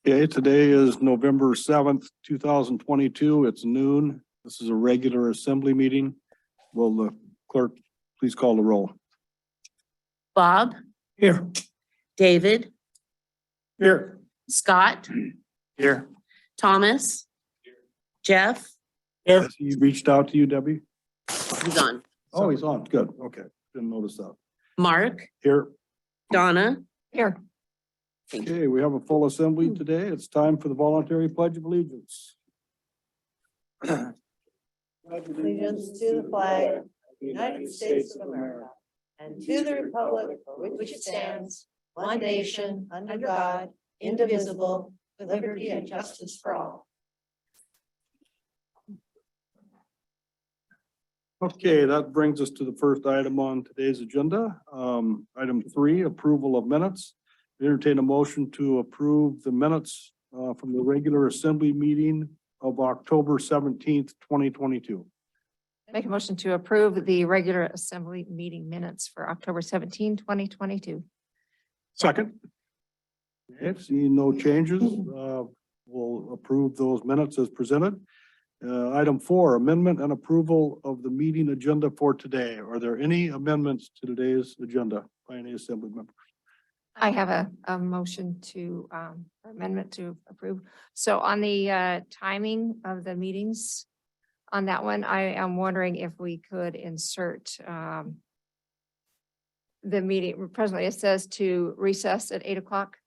Okay, today is November 7th, 2022. It's noon. This is a regular assembly meeting. Will the clerk please call the roll? Bob, Here. David, Here. Scott, Here. Thomas, Jeff, Has he reached out to you, Debbie? he's on. Oh, he's on. Good. Okay. Didn't notice that. Mark, Here. Donna. Here. Okay, we have a full assembly today. It's time for the voluntary pledge of allegiance. Allegiance to the flag of the United States of America and to the republic for which it stands, one nation, under God, indivisible, with liberty and justice for all. Okay, that brings us to the first item on today's agenda. Item 3, approval of minutes. Entertain a motion to approve the minutes from the regular assembly meeting of October 17th, 2022. Make a motion to approve the regular assembly meeting minutes for October 17, 2022. Second. Okay, seeing no changes, we'll approve those minutes as presented. Item 4, amendment and approval of the meeting agenda for today. Are there any amendments to today's agenda by any assembly member? I have a motion to amendment to approve. So on the timing of the meetings, on that one, I am wondering if we could insert the meeting. Presently, it says to recess at 8 o'clock.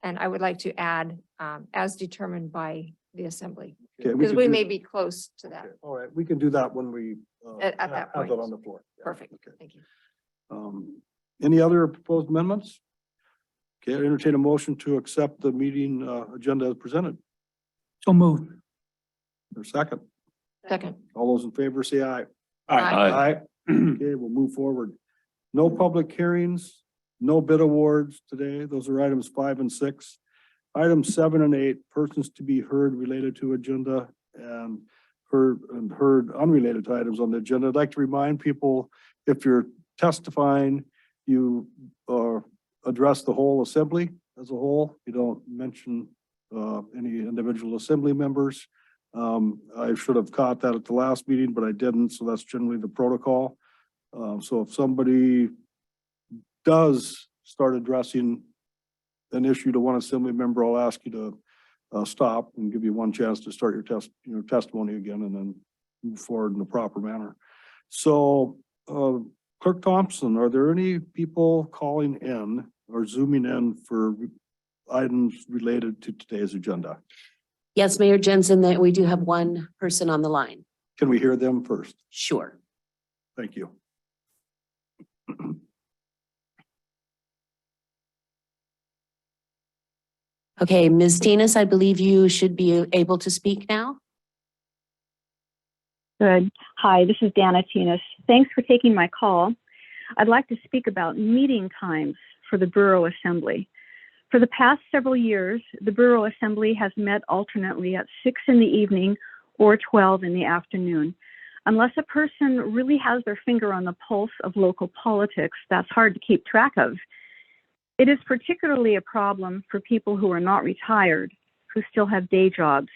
And I would like to add as determined by the assembly, Okay, because can we do- may be close to that. Okay, all right, we can do that when we At that have point. it on the floor. Yeah, Perfect. okay. Thank you. Any other proposed amendments? Okay, I entertain a motion to accept the meeting agenda as presented. So moved. Or second. Second. All those in favor say aye. Aye. Okay, we'll move forward. No public hearings, no bid awards today. Those are items 5 and 6. Items 7 and 8, persons to be heard related to agenda and heard unrelated to items on the agenda. I'd like to remind people, if you're testifying, you address the whole assembly as a whole. You don't mention any individual assembly members. I should have caught that at the last meeting, but I didn't, so that's generally the protocol. So if somebody does start addressing an issue to one assembly member, I'll ask you to stop and give you one chance to start your testimony again, and then move forward in the proper manner. So Clerk Thompson, are there any people calling in or zooming in for items related to today's agenda? Yes, Mayor Jensen, that we do have one person on the line. Can we hear them first? Sure. Thank you. Okay, Ms. Tinas, I believe you should be able to speak now. Good. Hi, this is Dana Tinas. Thanks for taking my call. I'd like to speak about meeting times for the Borough Assembly. For the past several years, the Borough Assembly has met alternately at 6 in the evening or 12 in the afternoon. Unless a person really has their finger on the pulse of local politics, that's hard to keep track of. It is particularly a problem for people who are not retired, who still have day jobs.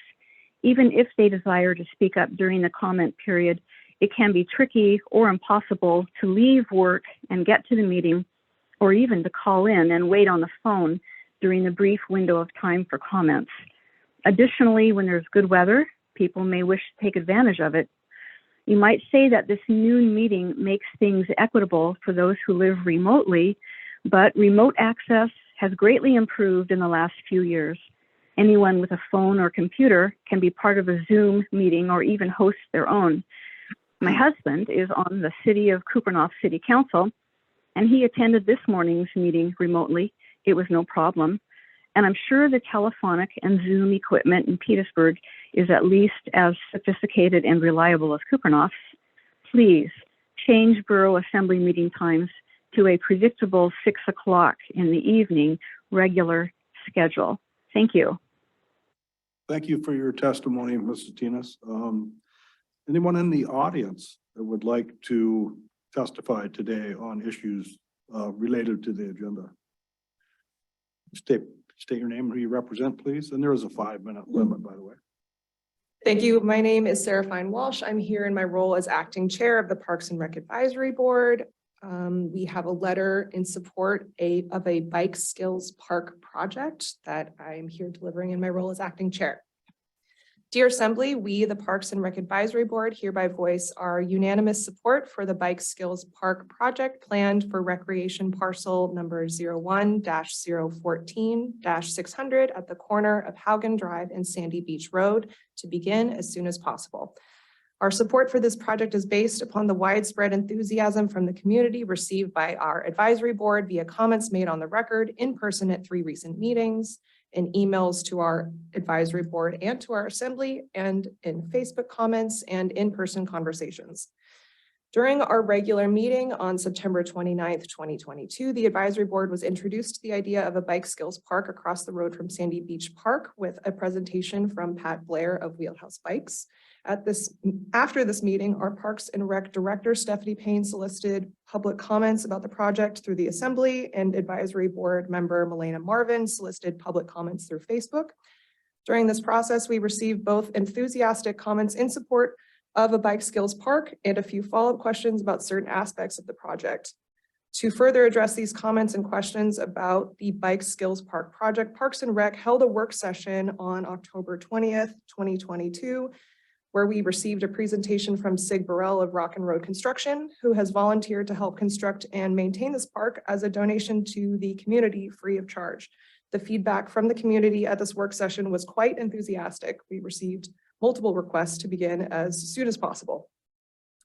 Even if they desire to speak up during the comment period, it can be tricky or impossible to leave work and get to the meeting, or even to call in and wait on the phone during the brief window of time for comments. Additionally, when there's good weather, people may wish to take advantage of it. You might say that this noon meeting makes things equitable for those who live remotely, but remote access has greatly improved in the last few years. Anyone with a phone or computer can be part of a Zoom meeting or even host their own. My husband is on the City of Kupernoff City Council, and he attended this morning's meeting remotely. It was no problem. And I'm sure the telephonic and Zoom equipment in Petersburg is at least as sophisticated and reliable as Kupernoff's. Please change Borough Assembly meeting times to a predictable 6 o'clock in the evening regular schedule. Thank you. Thank you for your testimony, Mrs. Tinas. Anyone in the audience that would like to testify today on issues related to the agenda? State State your name and who you represent, please. And there is a 5-minute limit, by the way. Thank you. My name is Sarah Fine Walsh. I'm here in my role as acting chair of the Parks and Rec Advisory Board. We have a letter in support of a bike skills park project that I'm here delivering in my role as acting chair. Dear Assembly, we, the Parks and Rec Advisory Board, hereby voice our unanimous support for the Bike Skills Park project planned for recreation parcel number 01-014-600 at the corner of Haugen Drive and Sandy Beach Road to begin as soon as possible. Our support for this project is based upon the widespread enthusiasm from the community received by our advisory board via comments made on the record, in person at 3 recent meetings, in emails to our advisory board and to our assembly, and in Facebook comments and in-person conversations. During our regular meeting on September 29th, 2022, the advisory board was introduced to the idea of a bike skills park across the road from Sandy Beach Park with a presentation from Pat Blair of Wheelhouse Bikes. After this meeting, our Parks and Rec Director, Stephanie Payne, solicited public comments about the project through the Assembly, and advisory board member Melena Marvin solicited public comments through Facebook. During this process, we received both enthusiastic comments in support of a bike skills park and a few follow-up questions about certain aspects of the project. To further address these comments and questions about the Bike Skills Park project, Parks and Rec held a work session on October 20th, 2022, where we received a presentation from Sig Borough of Rock and Road Construction, who has volunteered to help construct and maintain this park as a donation to the community free of charge. The feedback from the community at this work session was quite enthusiastic. We received multiple requests to begin as soon as possible.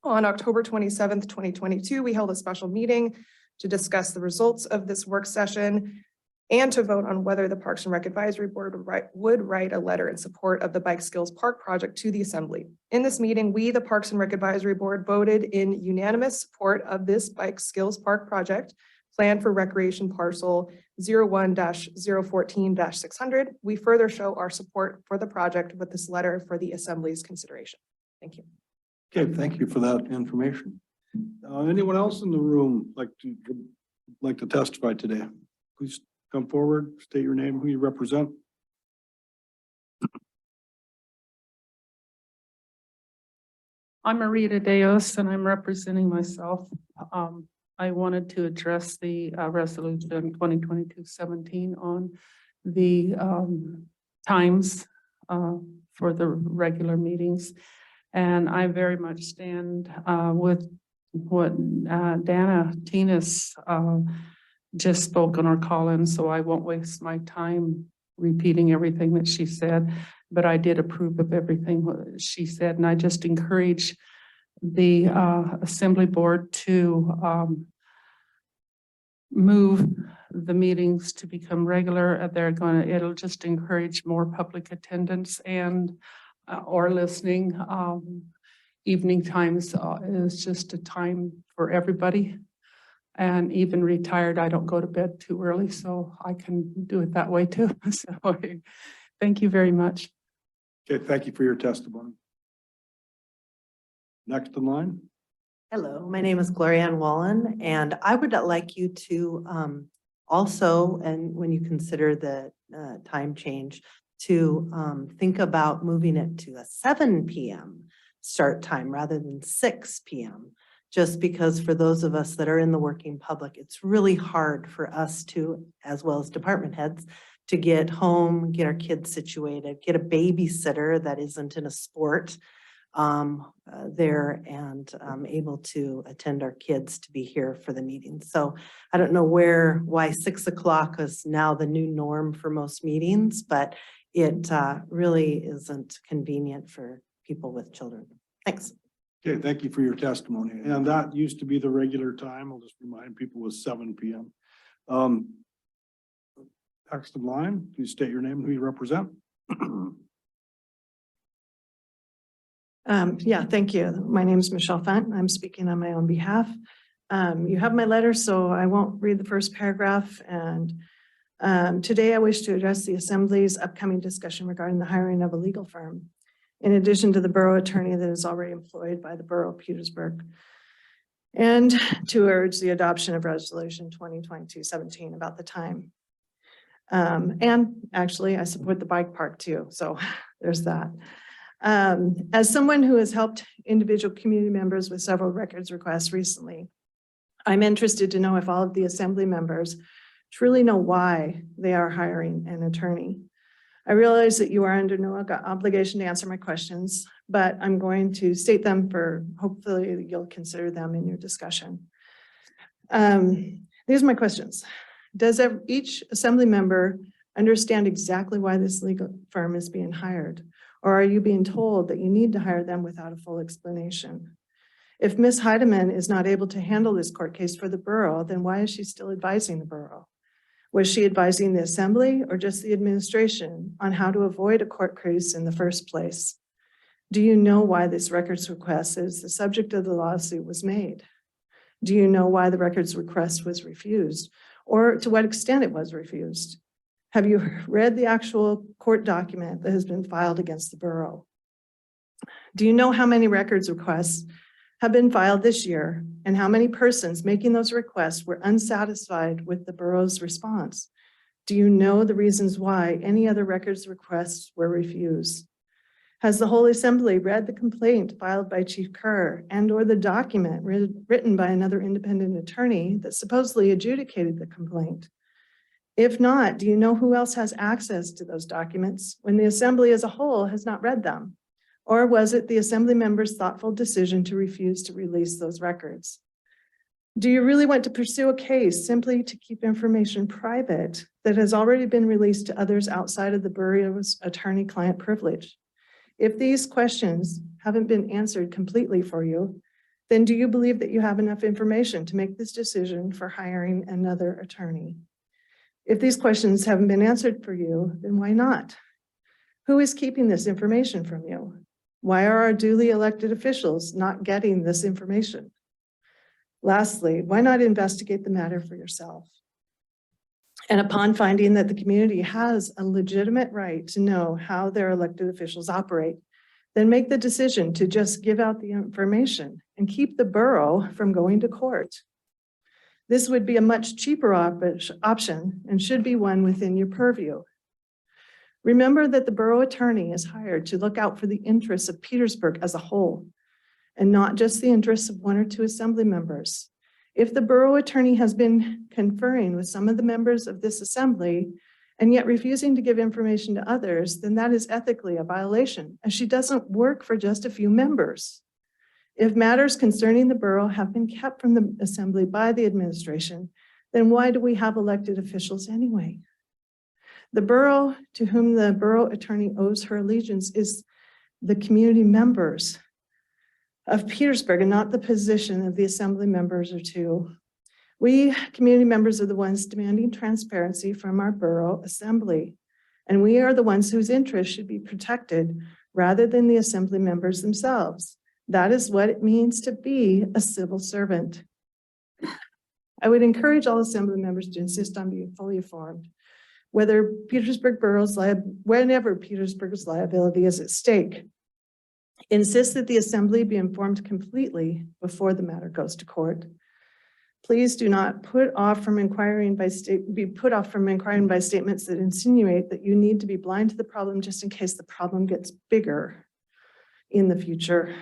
On October 27th, 2022, we held a special meeting to discuss the results of this work session and to vote on whether the Parks and Rec Advisory Board would write a letter in support of the Bike Skills Park project to the Assembly. In this meeting, we, the Parks and Rec Advisory Board, voted in unanimous support of this Bike Skills Park project planned for recreation parcel 01-014-600. We further show our support for the project with this letter for the Assembly's consideration. Thank you. Okay, thank you for that information. Anyone else in the room like to testify today? Please come forward, state your name, who you represent. I'm Marita Deos and I'm representing myself. I wanted to address the resolution 2022-17 on the times for the regular meetings. And I very much stand with what Dana Tinas just spoke on our call-in, so I won't waste my time repeating everything that she said, but I did approve of everything she said, and I just encourage the Assembly Board to move the meetings to become regular. It'll just encourage more public attendance and or listening. Evening times is just a time for everybody. And even retired, I don't go to bed too early, so I can do it that way too. So thank you very much. Okay, thank you for your testimony. Next in line. Hello, my name is Gloria Ann Wallen, and I would like you to also, and when you consider the time change, to think about moving it to a 7 p.m. start time rather than 6 p.m. Just because for those of us that are in the working public, it's really hard for us to, as well as department heads, to get home, get our kids situated, get a babysitter that isn't in a sport there, and able to attend our kids to be here for the meeting. So I don't know why 6 o'clock is now the new norm for most meetings, but it really isn't convenient for people with children. Thanks. Okay, thank you for your testimony. And that used to be the regular time. I'll just remind people was 7 p.m. Next in line, please state your name and who you represent. Yeah, thank you. My name is Michelle Fent. I'm speaking on my own behalf. You have my letter, so I won't read the first paragraph. And today I wish to address the Assembly's upcoming discussion regarding the hiring of a legal firm, in addition to the borough attorney that is already employed by the Borough of Petersburg, and to urge the adoption of Resolution 2022-17 about the time. And actually, I support the bike park too, so there's that. As someone who has helped individual community members with several records requests recently, I'm interested to know if all of the assembly members truly know why they are hiring an attorney. I realize that you are under no obligation to answer my questions, but I'm going to state them for hopefully you'll consider them in your discussion. These are my questions. Does each assembly member understand exactly why this legal firm is being hired? Or are you being told that you need to hire them without a full explanation? If Ms. Heidemann is not able to handle this court case for the borough, then why is she still advising the borough? Was she advising the assembly or just the administration on how to avoid a court case in the first place? Do you know why this records request as the subject of the lawsuit was made? Do you know why the records request was refused, or to what extent it was refused? Have you read the actual court document that has been filed against the borough? Do you know how many records requests have been filed this year and how many persons making those requests were unsatisfied with the borough's response? Do you know the reasons why any other records requests were refused? Has the whole assembly read the complaint filed by Chief Kerr and or the document written by another independent attorney that supposedly adjudicated the complaint? If not, do you know who else has access to those documents when the assembly as a whole has not read them? Or was it the assembly members' thoughtful decision to refuse to release those records? Do you really want to pursue a case simply to keep information private that has already been released to others outside of the borough's attorney-client privilege? If these questions haven't been answered completely for you, then do you believe that you have enough information to make this decision for hiring another attorney? If these questions haven't been answered for you, then why not? Who is keeping this information from you? Why are our duly elected officials not getting this information? Lastly, why not investigate the matter for yourself? And upon finding that the community has a legitimate right to know how their elected officials operate, then make the decision to just give out the information and keep the borough from going to court. This would be a much cheaper option and should be one within your purview. Remember that the borough attorney is hired to look out for the interests of Petersburg as a whole, and not just the interests of one or two assembly members. If the borough attorney has been conferring with some of the members of this assembly and yet refusing to give information to others, then that is ethically a violation, as she doesn't work for just a few members. If matters concerning the borough have been kept from the assembly by the administration, then why do we have elected officials anyway? The borough to whom the borough attorney owes her allegiance is the community members of Petersburg and not the position of the assembly members or two. We community members are the ones demanding transparency from our borough assembly, and we are the ones whose interests should be protected rather than the assembly members themselves. That is what it means to be a civil servant. I would encourage all assembly members to insist on being fully informed, whenever Petersburg's liability is at stake. Insist that the assembly be informed completely before the matter goes to court. Please do not be put off from inquiring by statements that insinuate that you need to be blind to the problem just in case the problem gets bigger in the future.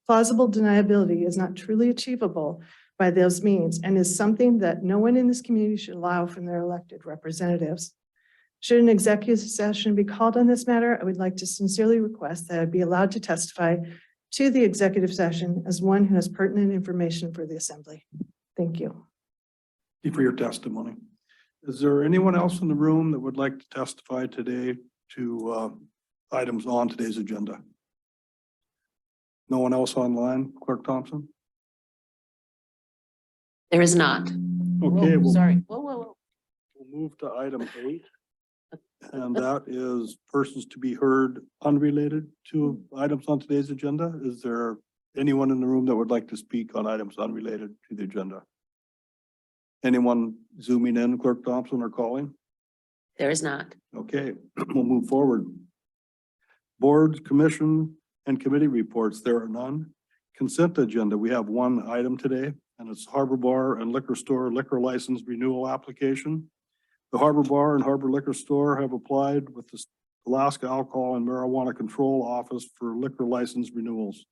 Plausible deniability is not truly achievable by those means and is something that no one in this community should allow from their elected representatives. Should an executive session be called on this matter, I would like to sincerely request that I be allowed to testify to the executive session as one who has pertinent information for the assembly. Thank you. Thank you for your testimony. Is there anyone else in the room that would like to testify today to items on today's agenda? No one else online, Clerk Thompson? There is not. Okay, Whoa, we'll sorry. Whoa. we'll move to item 8. And that is persons to be heard unrelated to items on today's agenda. Is there anyone in the room that would like to speak on items unrelated to the agenda? Anyone zooming in, Clerk Thompson, or calling? There is not. Okay, we'll move forward. Boards, commission, and committee reports, there are none. Consent agenda, we have one item today, and it's Harbor Bar and Liquor Store liquor license renewal application. The Harbor Bar and Harbor Liquor Store have applied with the Alaska Alcohol and Marijuana Control Office for liquor license renewals.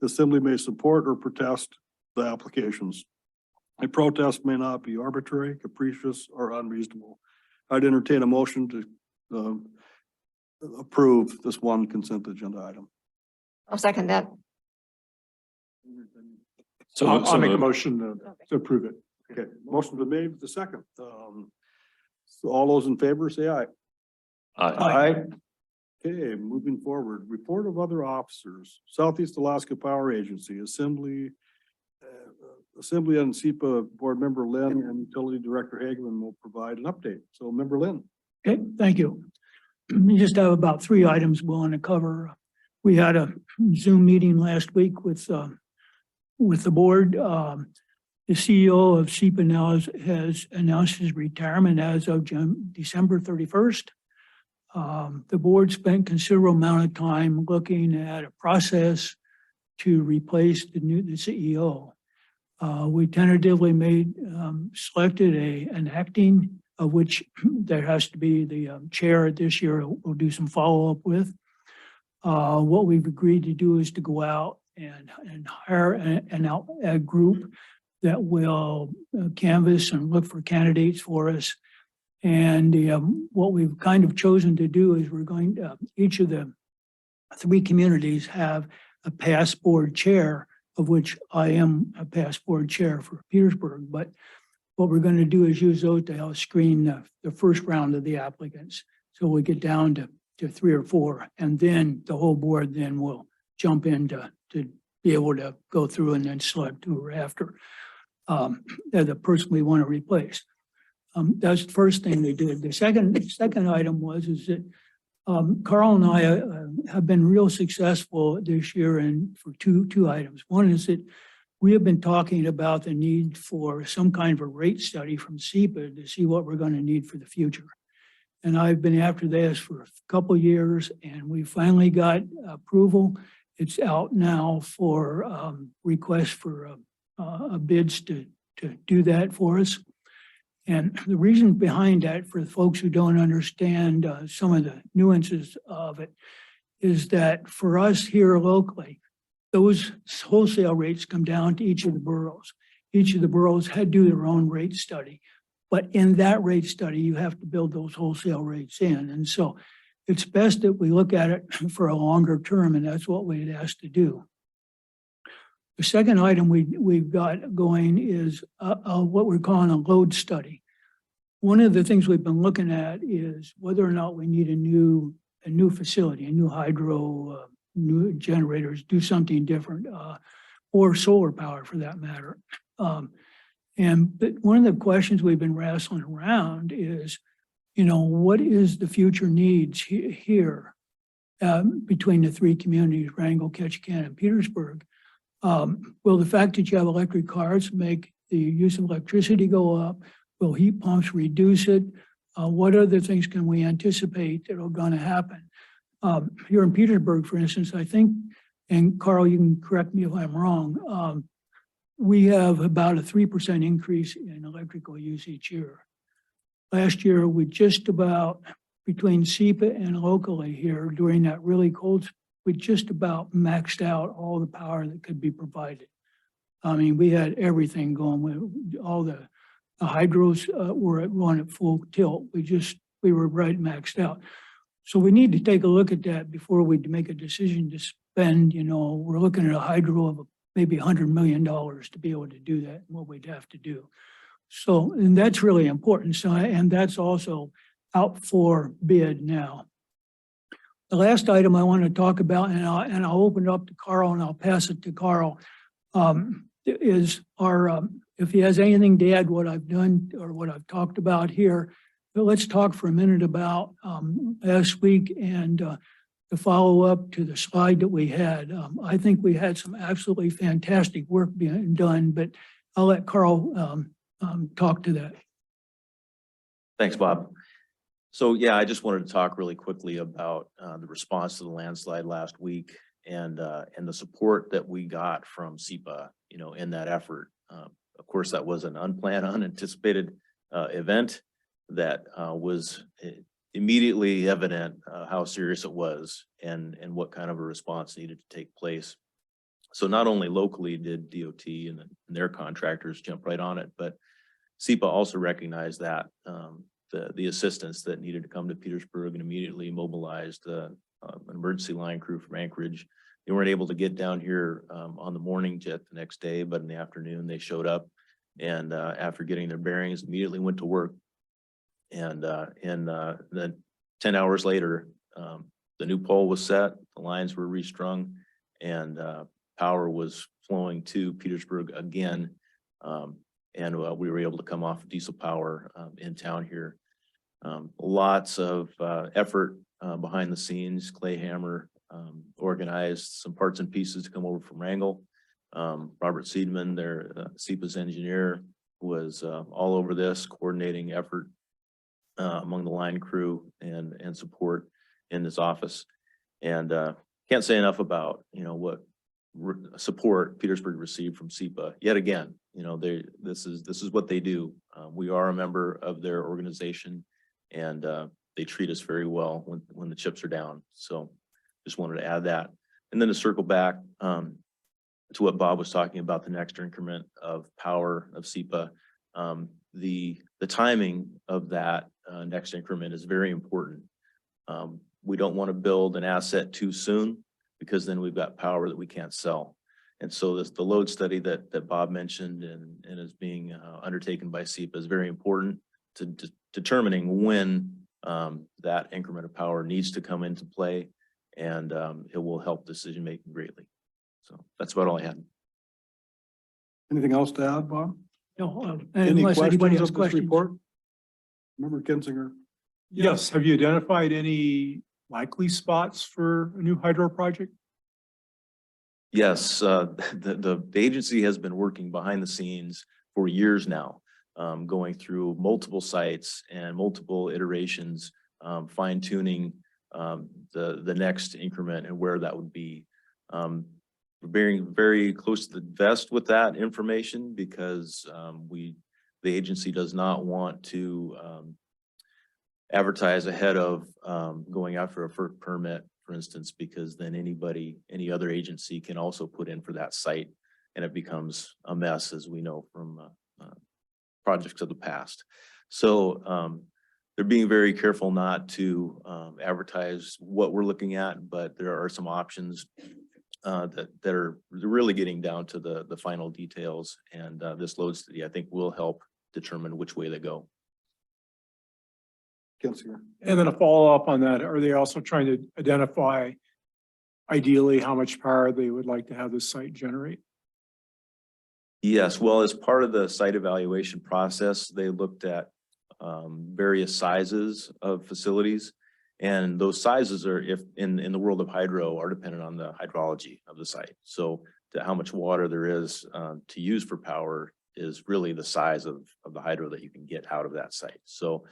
The assembly may support or protest the applications. A protest may not be arbitrary, capricious, or unreasonable. I'd entertain a motion to approve this one consent agenda item. I'll second that. So I'll make a moved. motion to approve it. Okay, motion been made with the second. So all those in favor, say aye. Aye. Okay, moving forward, report of other officers, Southeast Alaska Power Agency, Assembly and SEPA Board Member Lynn and Utility Director Hageman will provide an update. So Member Lynn. Okay, thank you. We just have about 3 items we want to cover. We had a Zoom meeting last week with the board. The CEO of SEPA now has announced his retirement as of December 31st. The board spent considerable amount of time looking at a process to replace the CEO. We tentatively selected an acting, of which there has to be the chair this year. We'll do some follow-up with. What we've agreed to do is to go out and hire a group that will canvass and look for candidates for us. And what we've kind of chosen to do is we're going to, each of the 3 communities have a past board chair, of which I am a past board chair for Petersburg. But what we're going to do is use those to help screen the first round of the applicants. So we get down to 3 or 4, and then the whole board then will jump in to be able to go through and then select who we're after the person we want to replace. That's the first thing they did. The second item is that Carl and I have been real successful this year for two items. One is that we have been talking about the need for some kind of a rate study from SEPA to see what we're going to need for the future. And I've been after this for a couple of years, and we finally got approval. It's out now for requests for bids to do that for us. And the reason behind that, for the folks who don't understand some of the nuances of it, is that for us here locally, those wholesale rates come down to each of the boroughs. Each of the boroughs had to do their own rate study. But in that rate study, you have to build those wholesale rates in. And so it's best that we look at it for a longer term, and that's what we'd asked to do. The second item we've got going is what we're calling a load study. One of the things we've been looking at is whether or not we need a new facility, a new hydro, new generators, do something different, or solar power for that matter. But one of the questions we've been wrestling around is, what is the future needs here between the 3 communities, Wrangell, Ketchikan, and Petersburg? Will the fact that you have electric cars make the use of electricity go up? Will heat pumps reduce it? What other things can we anticipate that are going to happen? Here in Petersburg, for instance, I think, and Carl, you can correct me if I'm wrong, we have about a 3% increase in electrical use each year. Last year, we just about, between SEPA and locally here during that really cold, we just about maxed out all the power that could be provided. I mean, we had everything going with all the hydros were run at full tilt. We were right maxed out. So we need to take a look at that before we make a decision to spend, we're looking at a hydro of maybe $100 million to be able to do that, and what we'd have to do. So, and that's really important. So, and that's also out for bid now. The last item I want to talk about, and I'll open it up to Carl and I'll pass it to Carl, is if he has anything to add what I've done or what I've talked about here. But let's talk for a minute about last week and the follow up to the slide that we had. I think we had some absolutely fantastic work being done, but I'll let Carl talk to that. Thanks, Bob. So yeah, I just wanted to talk really quickly about the response to the landslide last week and the support that we got from SEPA, in that effort. Of course, that was an unplanned, unanticipated event. that was immediately evident how serious it was and what kind of a response needed to take place. So not only locally did DOT and their contractors jump right on it, but SEPA also recognized that the assistance that needed to come to Petersburg and immediately mobilized an emergency line crew from Anchorage. They weren't able to get down here on the morning jet the next day, but in the afternoon they showed up, and after getting their bearings, immediately went to work. And then 10 hours later, the new pole was set, the lines were restrung, and power was flowing to Petersburg again. And we were able to come off diesel power in town here. Lots of effort behind the scenes. Clay Hammer organized some parts and pieces to come over from Wrangell. Robert Seidman, their SEPA's engineer, was all over this, coordinating effort among the line crew and support in this office. And can't say enough about, what support Petersburg received from SEPA. Yet again, this is what they do. We are a member of their organization, and they treat us very well when the chips are down. So just wanted to add that. And then to circle back to what Bob was talking about, the next increment of power of SEPA. The timing of that next increment is very important. We don't want to build an asset too soon, because then we've got power that we can't sell. And so the load study that Bob mentioned and is being undertaken by SEPA is very important to determining when that increment of power needs to come into play, and it will help decision-making greatly. So that's about all I had. Anything else to add, Bob? No, Any unless anybody questions has of this questions. report? Member Kinzinger. Yes, have you identified any likely spots for a new hydro project? Yes, the agency has been working behind the scenes for years now, going through multiple sites and multiple iterations, fine tuning the next increment and where that would be. We're being very close to the vest with that information, because the agency does not want to advertise ahead of going after a FERC permit, for instance, because then any other agency can also put in for that site, and it becomes a mess, as we know from projects of the past. So they're being very careful not to advertise what we're looking at, but there are some options that are really getting down to the final details, and this load study, I think, will help determine which way they go. Kinzinger. And then a follow-up on that, are they also trying to identify ideally how much power they would like to have this site generate? Yes, well, as part of the site evaluation process, they looked at various sizes of facilities, and those sizes are, if in the world of hydro, are dependent on the hydrology of the site. So how much water there is to use for power is really the size of the hydro that you can get out of that site. So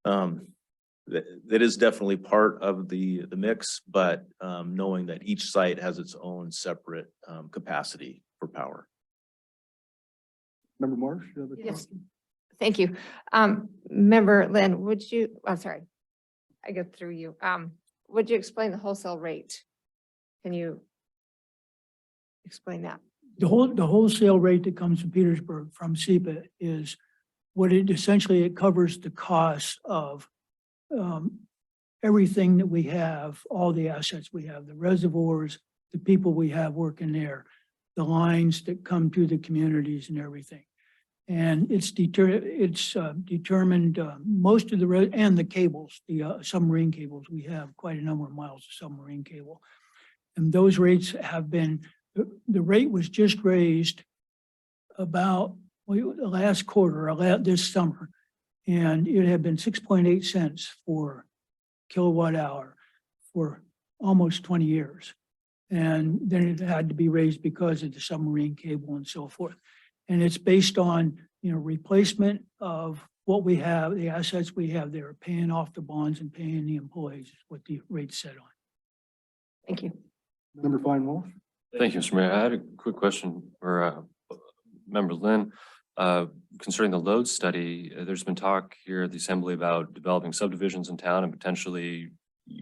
that is definitely part of the mix, but knowing that each site has its own separate capacity for power. Member Marsh, you have a Yes, question? thank you. Member Lynn, would you, I'm sorry, I go through you. Would you explain the wholesale rate? Can you explain that? The wholesale rate that comes to Petersburg from SEPA is what it essentially, it covers the cost of everything that we have, all the assets we have, the reservoirs, the people we have working there, the lines that come to the communities and everything. And it's determined, most of and the cables, the submarine cables, we have quite a number of miles of submarine cable. And those rates have been, the rate was just raised about the last quarter, this summer, and it had been 6.8 cents for kilowatt hour for almost 20 years. And then it had to be raised because of the submarine cable and so forth. And it's based on, replacement of what we have, the assets we have there, paying off the bonds and paying the employees, is what the rate's set on. Thank you. Member Fine Walsh? Thank you, Mr. Mayor. I had a quick question for Member Lynn. Concerning the load study, there's been talk here at the assembly about developing subdivisions in town and potentially,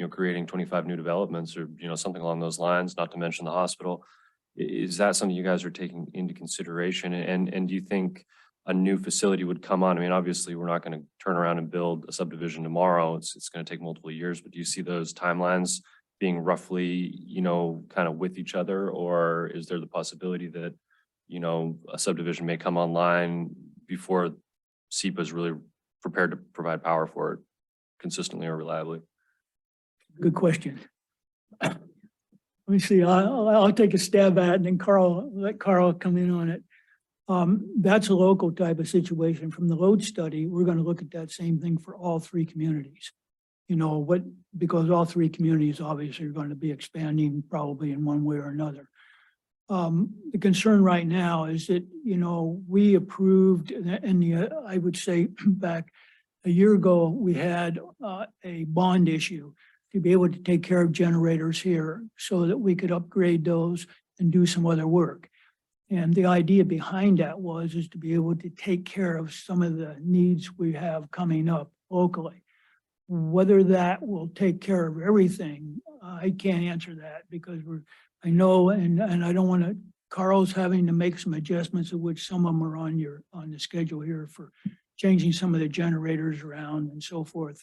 creating 25 new developments or, something along those lines, not to mention the hospital. Is that something you guys are taking into consideration? And do you think a new facility would come on? I mean, obviously, we're not going to turn around and build a subdivision tomorrow. It's going to take multiple years, but do you see those timelines being roughly, kind of with each other? Or is there the possibility that, a subdivision may come online before SEPA is really prepared to provide power for it consistently or reliably? Good question. Let me see, I'll take a stab at it and then let Carl come in on it. That's a local type of situation. From the load study, we're going to look at that same thing for all three communities. Because all three communities obviously are going to be expanding probably in one way or another. The concern right now is that, we approved I would say back a year ago, we had a bond issue to be able to take care of generators here so that we could upgrade those and do some other work. And the idea behind that is to be able to take care of some of the needs we have coming up locally. Whether that will take care of everything, I can't answer that because I know, and I don't want to, Carl's having to make some adjustments of which some of them are on the schedule here for changing some of the generators around and so forth.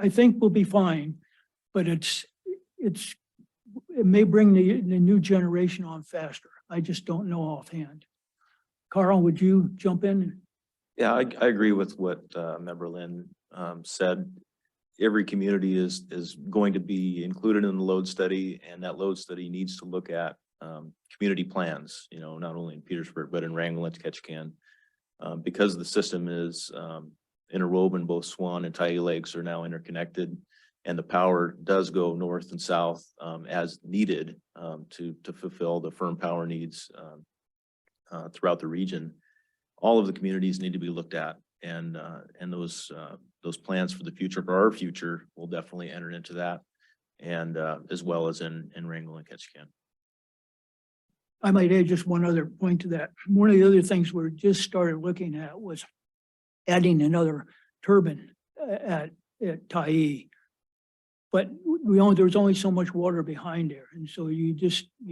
I think we'll be fine, but it may bring the new generation on faster. I just don't know offhand. Carl, would you jump in? Yeah, I agree with what Member Lynn said. Every community is going to be included in the load study, and that load study needs to look at community plans, not only in Petersburg, but in Wrangell and Ketchikan. Because the system is interwoven, both Swan and Tyee Lakes are now interconnected, and the power does go north and south as needed to fulfill the firm power needs throughout the region. All of the communities need to be looked at, and those plans for the future, for our future, will definitely enter into that, and as well as in Wrangell and Ketchikan. I might add just one other point to that. One of the other things we just started looking at was adding another turbine at Tyee. But there's only so much water behind there. And so you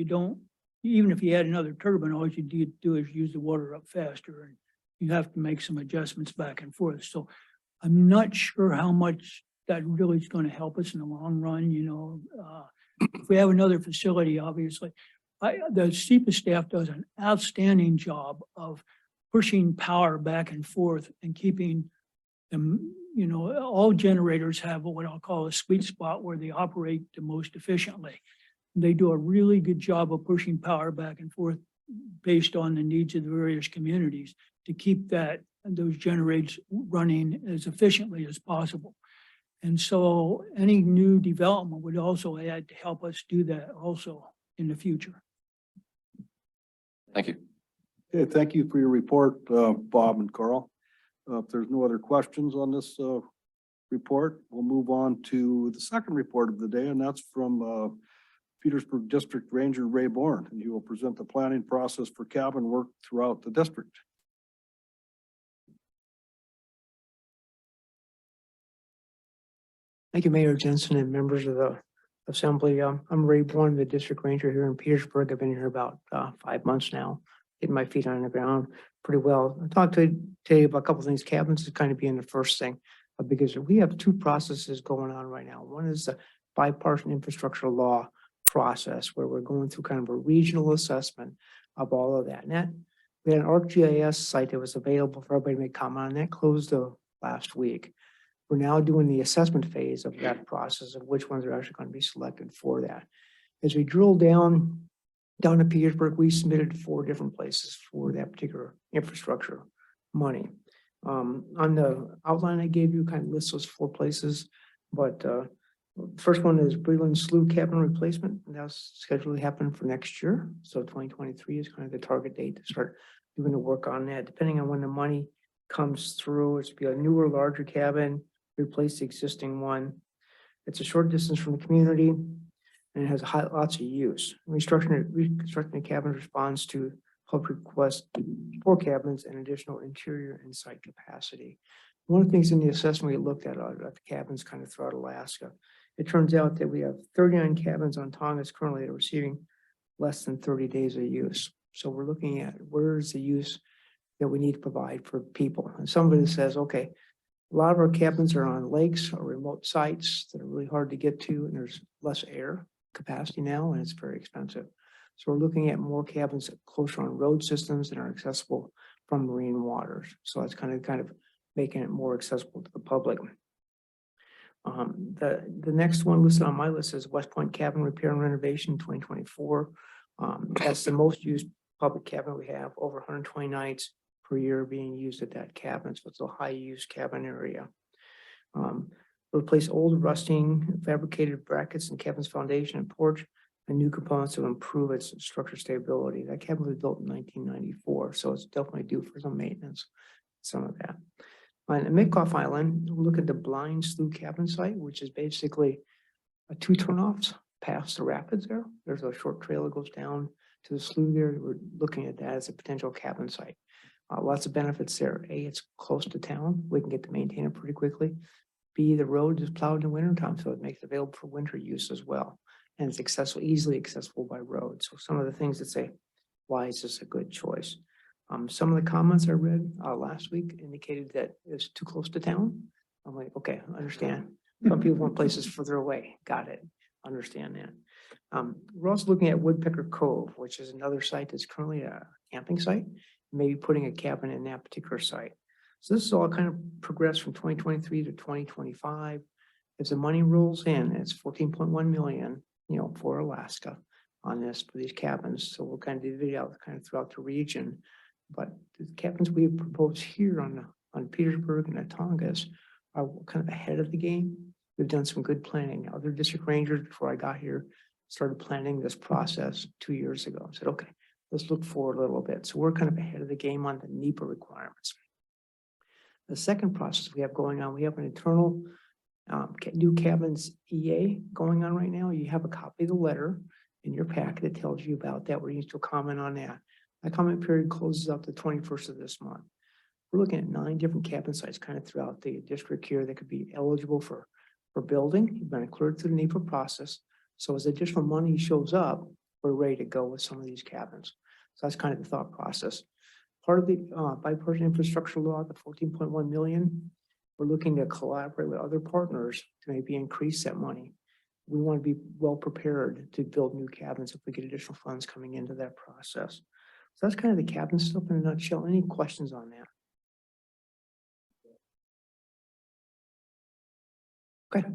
don't, even if you add another turbine, all you do is use the water up faster, and you have to make some adjustments back and forth. So I'm not sure how much that really is going to help us in the long run. If we have another facility, obviously, the SEPA staff does an outstanding job of pushing power back and forth and keeping them, all generators have what I'll call a sweet spot where they operate the most efficiently. They do a really good job of pushing power back and forth based on the needs of the various communities to keep those generators running as efficiently as possible. And so any new development would also add to help us do that also in the future. Thank you. Okay, thank you for your report, Bob and Carl. If there's no other questions on this report, we'll move on to the second report of the day, and that's from Petersburg District Ranger Ray Bourne, and he will present the planning process for cabin work throughout the district. Thank you, Mayor Jensen and members of the Assembly. I'm Ray Bourne, the District Ranger here in Petersburg. I've been here about 5 months now, getting my feet on the ground pretty well. I talked to you about a couple of things. Cabins is kind of being the first thing because we have two processes going on right now. One is the bipartisan infrastructure law process where we're going through kind of a regional assessment of all of that. And we had an ArcGIS site that was available for everybody to make comment on. That closed last week. We're now doing the assessment phase of that process of which ones are actually going to be selected for that. As we drill down to Petersburg, we submitted 4 different places for that particular infrastructure money. On the outline I gave you, kind of lists those 4 places, but the first one is Breland Slough cabin replacement, and that's scheduled to happen for next year. So 2023 is kind of the target date to start doing the work on that. Depending on when the money comes through, it's be a newer, larger cabin, replace the existing one. It's a short distance from the community, and it has lots of use. Reconstructing the cabin responds to public request for cabins and additional interior and site capacity. One of the things in the assessment we looked at the cabins kind of throughout Alaska, it turns out that we have 39 cabins on Tongass currently that are receiving less than 30 days of use. So we're looking at where's the use that we need to provide for people. And somebody says, okay, a lot of our cabins are on lakes or remote sites that are really hard to get to, and there's less air capacity now, and it's very expensive. So we're looking at more cabins closer on road systems that are accessible from marine waters. So that's kind of making it more accessible to the public. The next one listed on my list is West Point Cabin Repair and Renovation 2024. That's the most used public cabin we have, over 120 nights per year being used at that cabin. So it's a high use cabin area. Replace old rusting fabricated brackets in cabin's foundation and porch and new components to improve its structure stability. That cabin was built in 1994, so it's definitely due for some maintenance, some of that. On Mitkoff Island, we'll look at the Blind Slough cabin site, which is basically two turnoffs past the rapids there. There's a short trail that goes down to the slough there. We're looking at that as a potential cabin site. Lots of benefits there. A, it's close to town. We can get to maintain it pretty quickly. B, the road is plowed in wintertime, so it makes it available for winter use as well. And it's accessible, easily accessible by road. So some of the things that say, why is this a good choice? Some of the comments I read last week indicated that it's too close to town. I'm like, okay, I understand. Some people want places further away. Got it. Understand that. We're also looking at Woodpecker Cove, which is another site that's currently a camping site, maybe putting a cabin in that particular site. So this is all kind of progressed from 2023 to 2025. If the money rolls in, it's 14.1 million, for Alaska on this for these cabins. So we'll kind of divvy it out kind of throughout the region. But the cabins we propose here on Petersburg and at Tongass are kind of ahead of the game. We've done some good planning. Other district rangers before I got here started planning this process 2 years ago. I said, okay, let's look forward a little bit. So we're kind of ahead of the game on the NEPA requirements. The second process we have going on, we have an internal new cabins EA going on right now. You have a copy of the letter in your packet that tells you about that, where you need to comment on that. That comment period closes up the 21st of this month. We're looking at 9 different cabin sites kind of throughout the district here that could be eligible for building. You've been cleared through the NEPA process. So as additional money shows up, we're ready to go with some of these cabins. So that's kind of the thought process. Part of the bipartisan infrastructure law, the 14.1 million, we're looking to collaborate with other partners to maybe increase that money. We want to be well prepared to build new cabins if we get additional funds coming into that process. So that's kind of the cabin stuff in a nutshell. Any questions on that? Okay,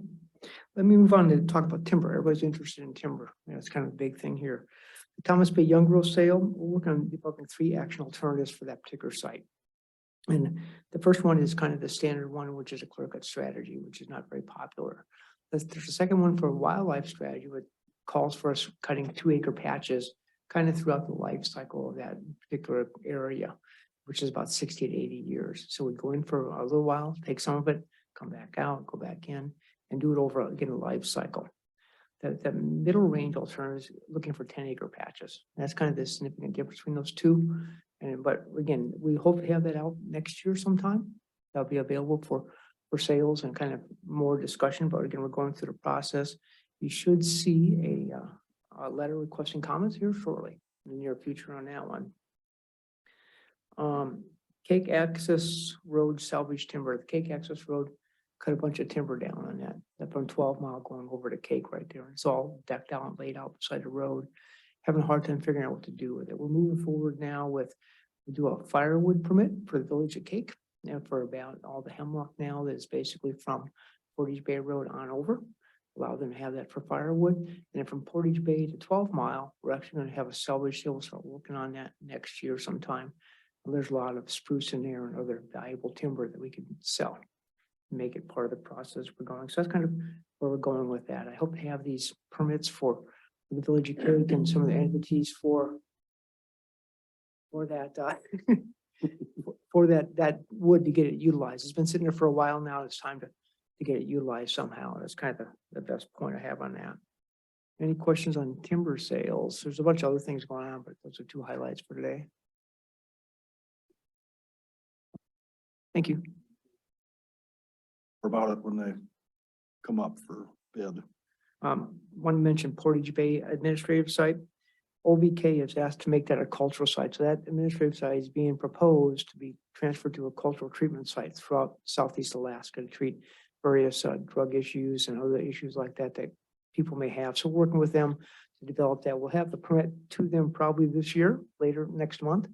let me move on to talk about timber. Everybody's interested in timber. It's kind of a big thing here. The Thomas Bay Young Growth sale, we're working on developing 3 action alternatives for that particular site. And the first one is kind of the standard one, which is a clear cut strategy, which is not very popular. There's a second one for a wildlife strategy, which calls for us cutting 2-acre patches kind of throughout the life cycle of that particular area, which is about 60 to 80 years. So we go in for a little while, take some of it, come back out, go back in, and do it over again a life cycle. The middle range alternative is looking for 10-acre patches. That's kind of the significant difference between those two. But again, we hope to have that out next year sometime. That'll be available for sales and kind of more discussion. But again, we're going through the process. You should see a letter requesting comments here shortly in the near future on that one. Cake Access Road salvage timber. The Cake Access Road cut a bunch of timber down on that from 12 Mile going over to Cake right there. It's all decked out and laid out beside the road. Having a hard time figuring out what to do with it. We're moving forward now with, we do a firewood permit for the village of Cake and for about all the hemlock now that is basically from Portage Bay Road on over. Allow them to have that for firewood. And then from Portage Bay to 12 Mile, we're actually going to have a salvage sale. We'll start working on that next year sometime. And there's a lot of spruce in there and other valuable timber that we can sell. Make it part of the process we're going. So that's kind of where we're going with that. I hope to have these permits for the village of Cake and some of the entities for that for that wood to get it utilized. It's been sitting there for a while now. It's time to get it utilized somehow. That's kind of the best point I have on that. Any questions on timber sales? There's a bunch of other things going on, but those are 2 highlights for today. Thank you. About it when they come up for bid. Want to mention Portage Bay Administrative Site. OBK has asked to make that a cultural site. So that administrative site is being proposed to be transferred to a cultural treatment site throughout Southeast Alaska to treat various drug issues and other issues like that that people may have. So working with them to develop that. We'll have the permit to them probably this year, later next month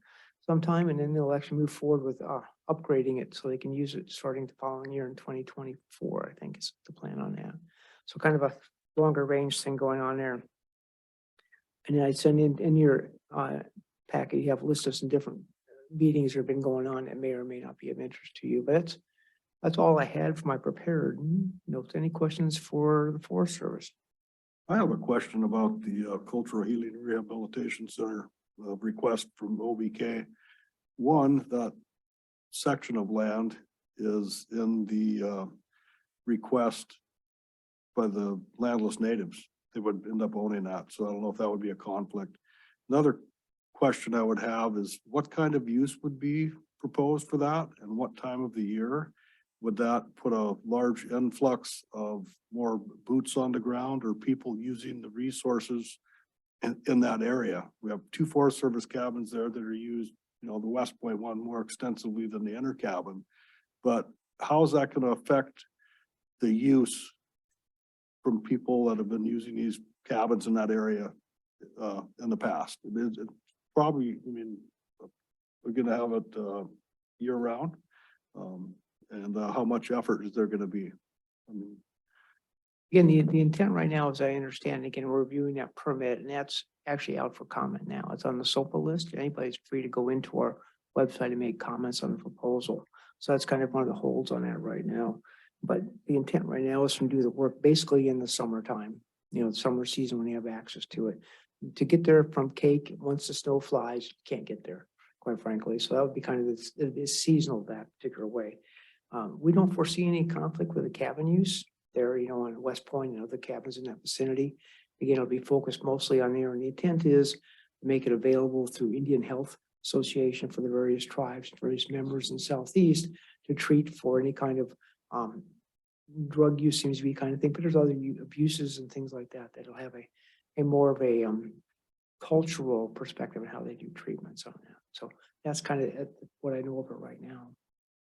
sometime, and then they'll actually move forward with upgrading it so they can use it starting the following year in 2024, I think is the plan on that. So kind of a longer range thing going on there. And then I send in your packet, you have a list of some different meetings that have been going on that may or may not be of interest to you, but that's all I had for my prepared notes. Any questions for the Forest Service? I have a question about the Cultural Healing and Rehabilitation Center request from OBK. One, that section of land is in the request by the landless natives. They would end up owning that. So I don't know if that would be a conflict. Another question I would have is what kind of use would be proposed for that and what time of the year? Would that put a large influx of more boots on the ground or people using the resources in that area? We have 2 Forest Service cabins there that are used, you know, the West Point one more extensively than the inner cabin. But how is that going to affect the use from people that have been using these cabins in that area in the past? It's probably, I mean, we're going to have it year round. And how much effort is there going to be? I mean, Again, the intent right now, as I understand, again, we're reviewing that permit and that's actually out for comment now. It's on the SOPA list. Anybody's free to go into our website and make comments on the proposal. So that's kind of one of the holds on that right now. But the intent right now is to do the work basically in the summertime, you know, summer season when you have access to it. To get there from Cake, once the snow flies, you can't get there, quite frankly. So that would be kind of it's seasonal that particular way. We don't foresee any conflict with the cabin use there, you know, on West Point and other cabins in that vicinity. Again, it'll be focused mostly on there. And the intent is to make it available through Indian Health Association for the various tribes, various members in Southeast to treat for any kind of drug use seems to be kind of thing, but there's other abuses and things like that that'll have a more of a cultural perspective on how they do treatments on that. So that's kind of what I know of it right now.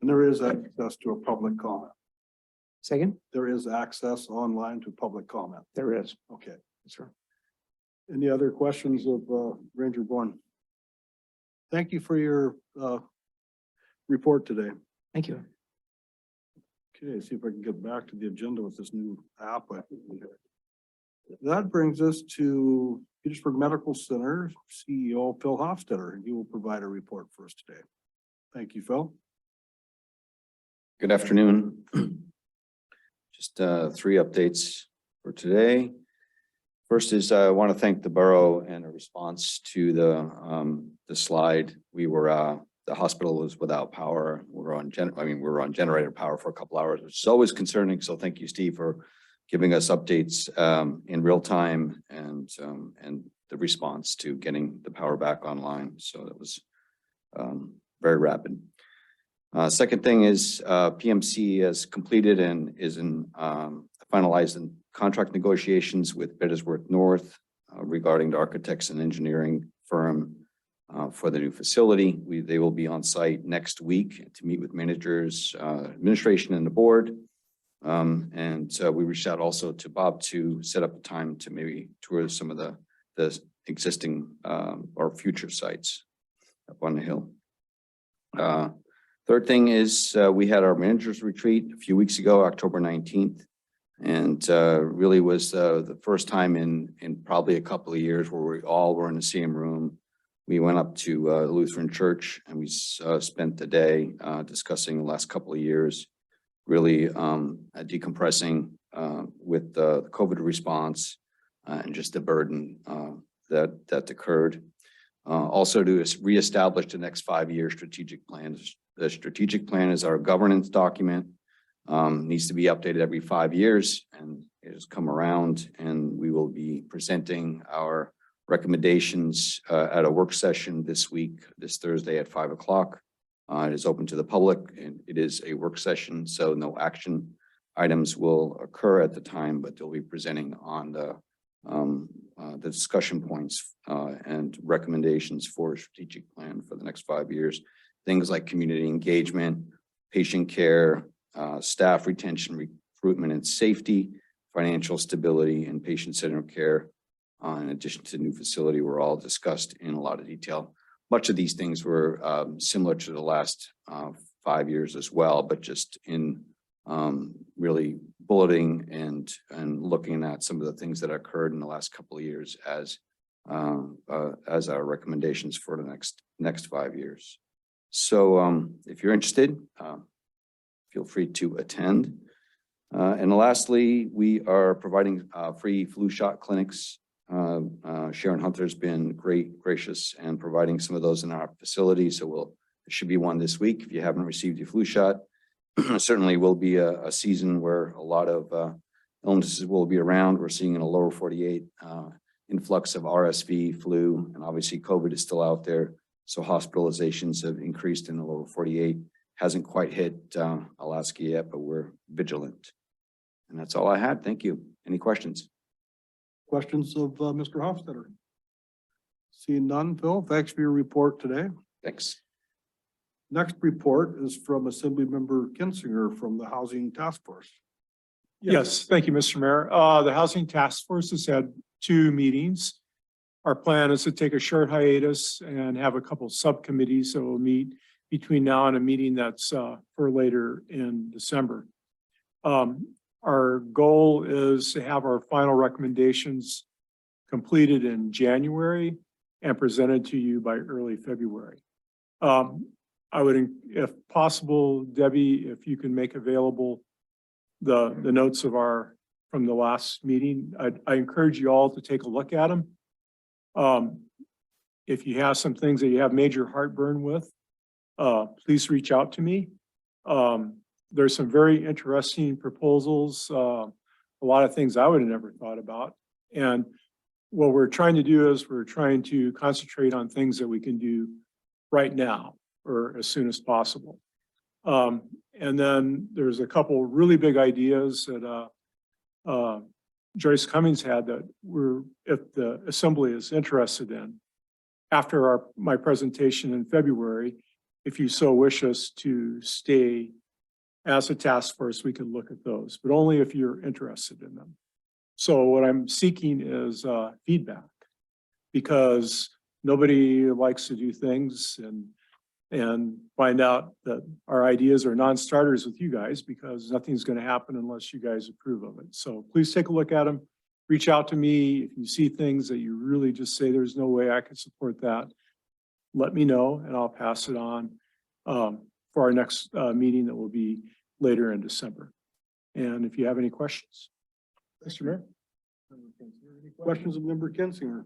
and there is access to a public comment. Second, There is access online to public comment. there is. Okay. Sure. Any other questions of Ranger Bourne? Thank you for your report today. Thank you. Okay, see if I can get back to the agenda with this new app. That brings us to Petersburg Medical Center CEO Phil Hofstetter. He will provide a report for us today. Thank you, Phil. Good afternoon. Just 3 updates for today. First is I want to thank the borough and a response to the slide. We were the hospital was without power. We were on generator power for a couple hours, which is always concerning. So thank you, Steve, for giving us updates in real time and the response to getting the power back online. So that was very rapid. Second thing is PMC has completed and is in finalized in contract negotiations with Bittersworth North regarding the architects and engineering firm for the new facility. They will be on site next week to meet with managers, administration and the board. We reached out also to Bob to set up a time to maybe tour some of the existing or future sites up on the hill. Third thing is we had our managers retreat a few weeks ago, October 19th, and really was the first time in probably a couple of years where we all were in the same room. We went up to the Lutheran Church and we spent the day discussing the last couple of years, really decompressing with the COVID response and just the burden that occurred. Also to reestablish the next 5-year strategic plan. The strategic plan is our governance document, needs to be updated every 5 years, and it has come around, and we will be presenting our recommendations at a work session this week, this Thursday at 5 o'clock. It is open to the public and it is a work session, so no action items will occur at the time, but they'll be presenting on the discussion points and recommendations for a strategic plan for the next 5 years. Things like community engagement, patient care, staff retention, recruitment and safety, financial stability, and patient-centered care. In addition to new facility, were all discussed in a lot of detail. Much of these things were similar to the last 5 years as well, but just in really bulleting and looking at some of the things that occurred in the last couple of years as our recommendations for the next 5 years. So if you're interested, feel free to attend. And lastly, we are providing free flu shot clinics. Sharon Hunter's been gracious and providing some of those in our facility. So there should be one this week. If you haven't received your flu shot, certainly will be a season where a lot of illnesses will be around. We're seeing in a lower 48 influx of RSV, flu, and obviously COVID is still out there. So hospitalizations have increased in the lower 48. Hasn't quite hit Alaska yet, but we're vigilant. And that's all I had. Thank you. Any questions? Questions of Mr. Hofstadter? Seeing none, Phil, thanks for your report today. Thanks. Next report is from Assembly Member Kinsinger from the Housing Task Force. Yes, thank you, Mr. Mayor. The Housing Task Force has had 2 meetings. Our plan is to take a short hiatus and have a couple subcommittees that will meet between now and a meeting that's for later in December. Our goal is to have our final recommendations completed in January and presented to you by early February. I would, if possible, Debbie, if you can make available the notes of from the last meeting, I encourage you all to take a look at them. If you have some things that you have major heartburn with, please reach out to me. There's some very interesting proposals, a lot of things I would have never thought about. And what we're trying to do is we're trying to concentrate on things that we can do right now or as soon as possible. And then there's a couple really big ideas that Joyce Cummings had that if the Assembly is interested in, after my presentation in February, if you so wish us to stay as a task force, we can look at those, but only if you're interested in them. So what I'm seeking is feedback, because nobody likes to do things and find out that our ideas are non-starters with you guys, because nothing's going to happen unless you guys approve of it. So please take a look at them. Reach out to me if you see things that you really just say there's no way I can support that. Let me know and I'll pass it on for our next meeting that will be later in December. And if you have any questions. Mr. Mayor. Questions of Member Kinsinger?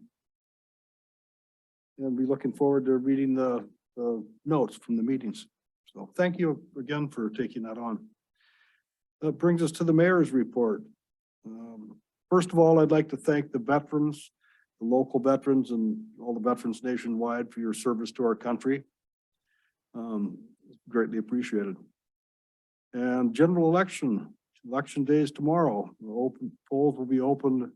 And be looking forward to reading the notes from the meetings. So thank you again for taking that on. That brings us to the mayor's report. First of all, I'd like to thank the veterans, the local veterans and all the veterans nationwide for your service to our country. Greatly appreciated. And general election day is tomorrow. The polls will be open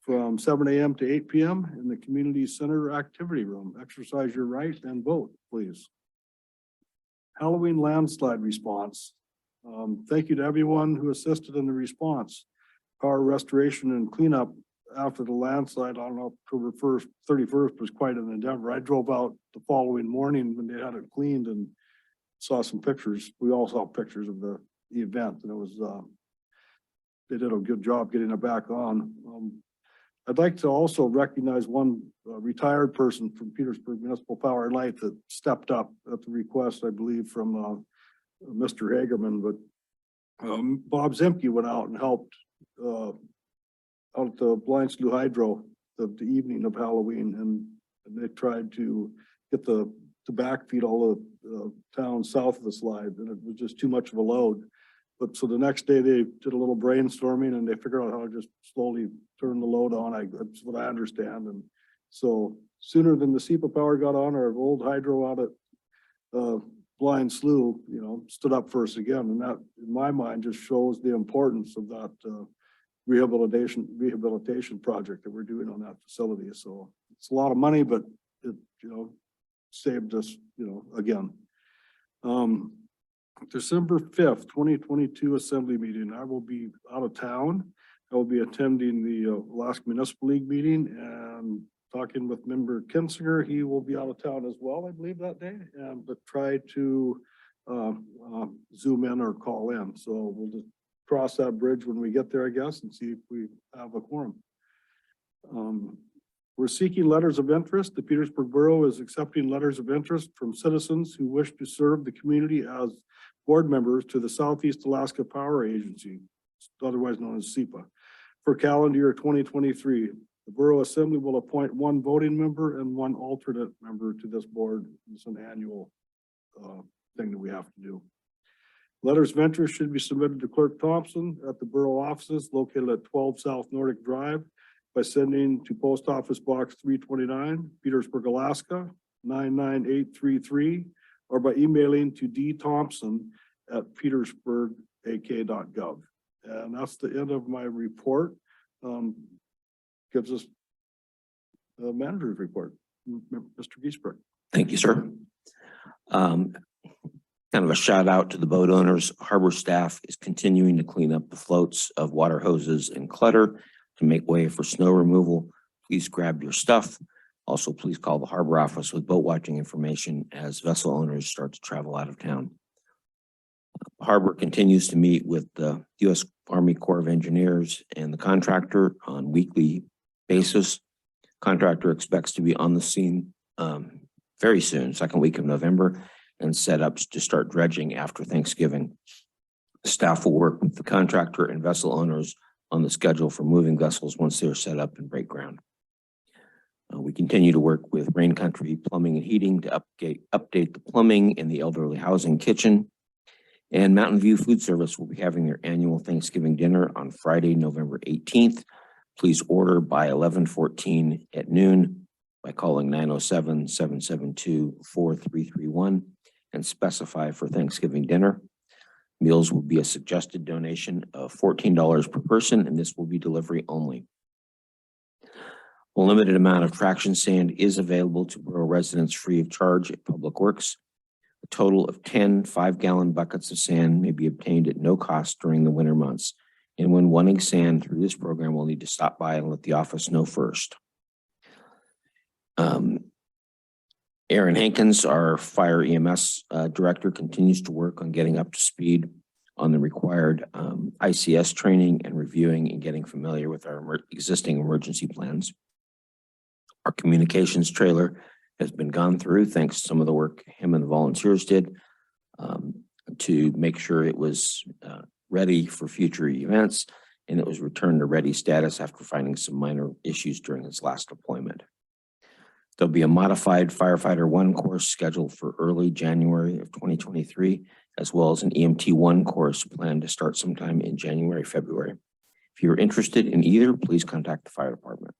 from 7 a.m. to 8 p.m. in the community center activity room. Exercise your right and vote, please. Halloween landslide response. Thank you to everyone who assisted in the response. Power restoration and cleanup after the landslide on October 1st, 31st was quite an endeavor. I drove out the following morning when they had it cleaned and saw some pictures. We all saw pictures of the event, and it was, they did a good job getting it back on. I'd like to also recognize one retired person from Petersburg Municipal Power and Light that stepped up at the request, I believe, from Mr. Hagerman, but Bob Zimke went out and helped out at the Blind Slough Hydro the evening of Halloween, and they tried to get to backfeed all the towns south of the slide, and it was just too much of a load. But so the next day they did a little brainstorming and they figured out how to just slowly turn the load on. That's what I understand. And so sooner than the SEPA power got on, our old hydro out at blind slough, you know, stood up for us again. And that, in my mind, just shows the importance of that rehabilitation project that we're doing on that facility. So it's a lot of money, but it, you know, saved us, you know, again. December 5th, 2022 assembly meeting. I will be out of town. I will be attending the Alaska Municipal League meeting and talking with member Kinsinger. He will be out of town as well, I believe, that day, but try to zoom in or call in. So we'll just cross that bridge when we get there, I guess, and see if we have a quorum. We're seeking letters of interest. The Petersburg Borough is accepting letters of interest from citizens who wish to serve the community as board members to the Southeast Alaska Power Agency, otherwise known as SEPA, for calendar year 2023. The Borough Assembly will appoint one voting member and one alternate member to this board. It's an annual thing that we have to do. Letters of interest should be submitted to Clerk Thompson at the Borough offices located at 12 South Nordic Drive by sending to Post Office Box 329, Petersburg, Alaska 99833, or by emailing to dthompson@petersburgak.gov. And that's the end of my report. Gives us the manager's report, Mr. Giesbrecht. Thank you, sir. Kind of a shout out to the boat owners. Harbor staff is continuing to clean up the floats of water hoses and clutter to make way for snow removal. Please grab your stuff. Also, please call the harbor office with boat watching information as vessel owners start to travel out of town. Harbor continues to meet with the U.S. Army Corps of Engineers and the contractor on weekly basis. Contractor expects to be on the scene very soon, second week of November, and set up to start dredging after Thanksgiving. Staff will work with the contractor and vessel owners on the schedule for moving vessels once they're set up and break ground. We continue to work with Rain Country Plumbing and Heating to update the plumbing in the elderly housing kitchen. And Mountain View Food Service will be having their annual Thanksgiving dinner on Friday, November 18th. Please order by 11:14 at noon by calling 907-772-4331 and specify for Thanksgiving dinner. Meals will be a suggested donation of $14 per person, and this will be delivery only. A limited amount of traction sand is available to Borough residents free of charge at Public Works. A total of 10 5-gallon buckets of sand may be obtained at no cost during the winter months. And when wanting sand through this program, we'll need to stop by and let the office know first. Aaron Hankins, our fire EMS director, continues to work on getting up to speed on the required ICS training and reviewing and getting familiar with our existing emergency plans. Our communications trailer has been gone through, thanks to some of the work him and the volunteers did to make sure it was ready for future events, and it was returned to ready status after finding some minor issues during its last deployment. There'll be a modified Firefighter 1 course scheduled for early January of 2023, as well as an EMT 1 course planned to start sometime in January, February. If you're interested in either, please contact the fire department.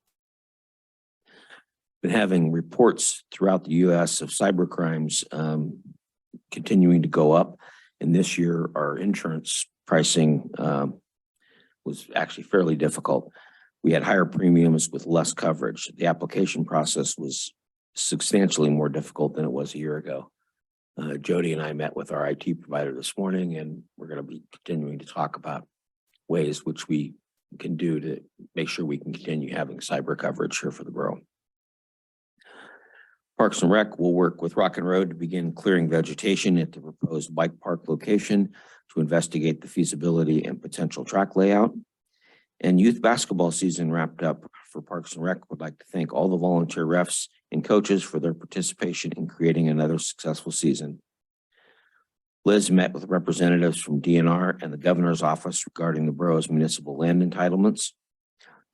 Been having reports throughout the U.S. of cyber crimes continuing to go up. And this year, our insurance pricing was actually fairly difficult. We had higher premiums with less coverage. The application process was substantially more difficult than it was a year ago. Jody and I met with our IT provider this morning, and we're going to be continuing to talk about ways which we can do to make sure we can continue having cyber coverage here for the borough. Parks and Rec will work with Rock and Road to begin clearing vegetation at the proposed bike park location to investigate the feasibility and potential track layout. And youth basketball season wrapped up for Parks and Rec. Would like to thank all the volunteer refs and coaches for their participation in creating another successful season. Liz met with representatives from DNR and the governor's office regarding the borough's municipal land entitlements.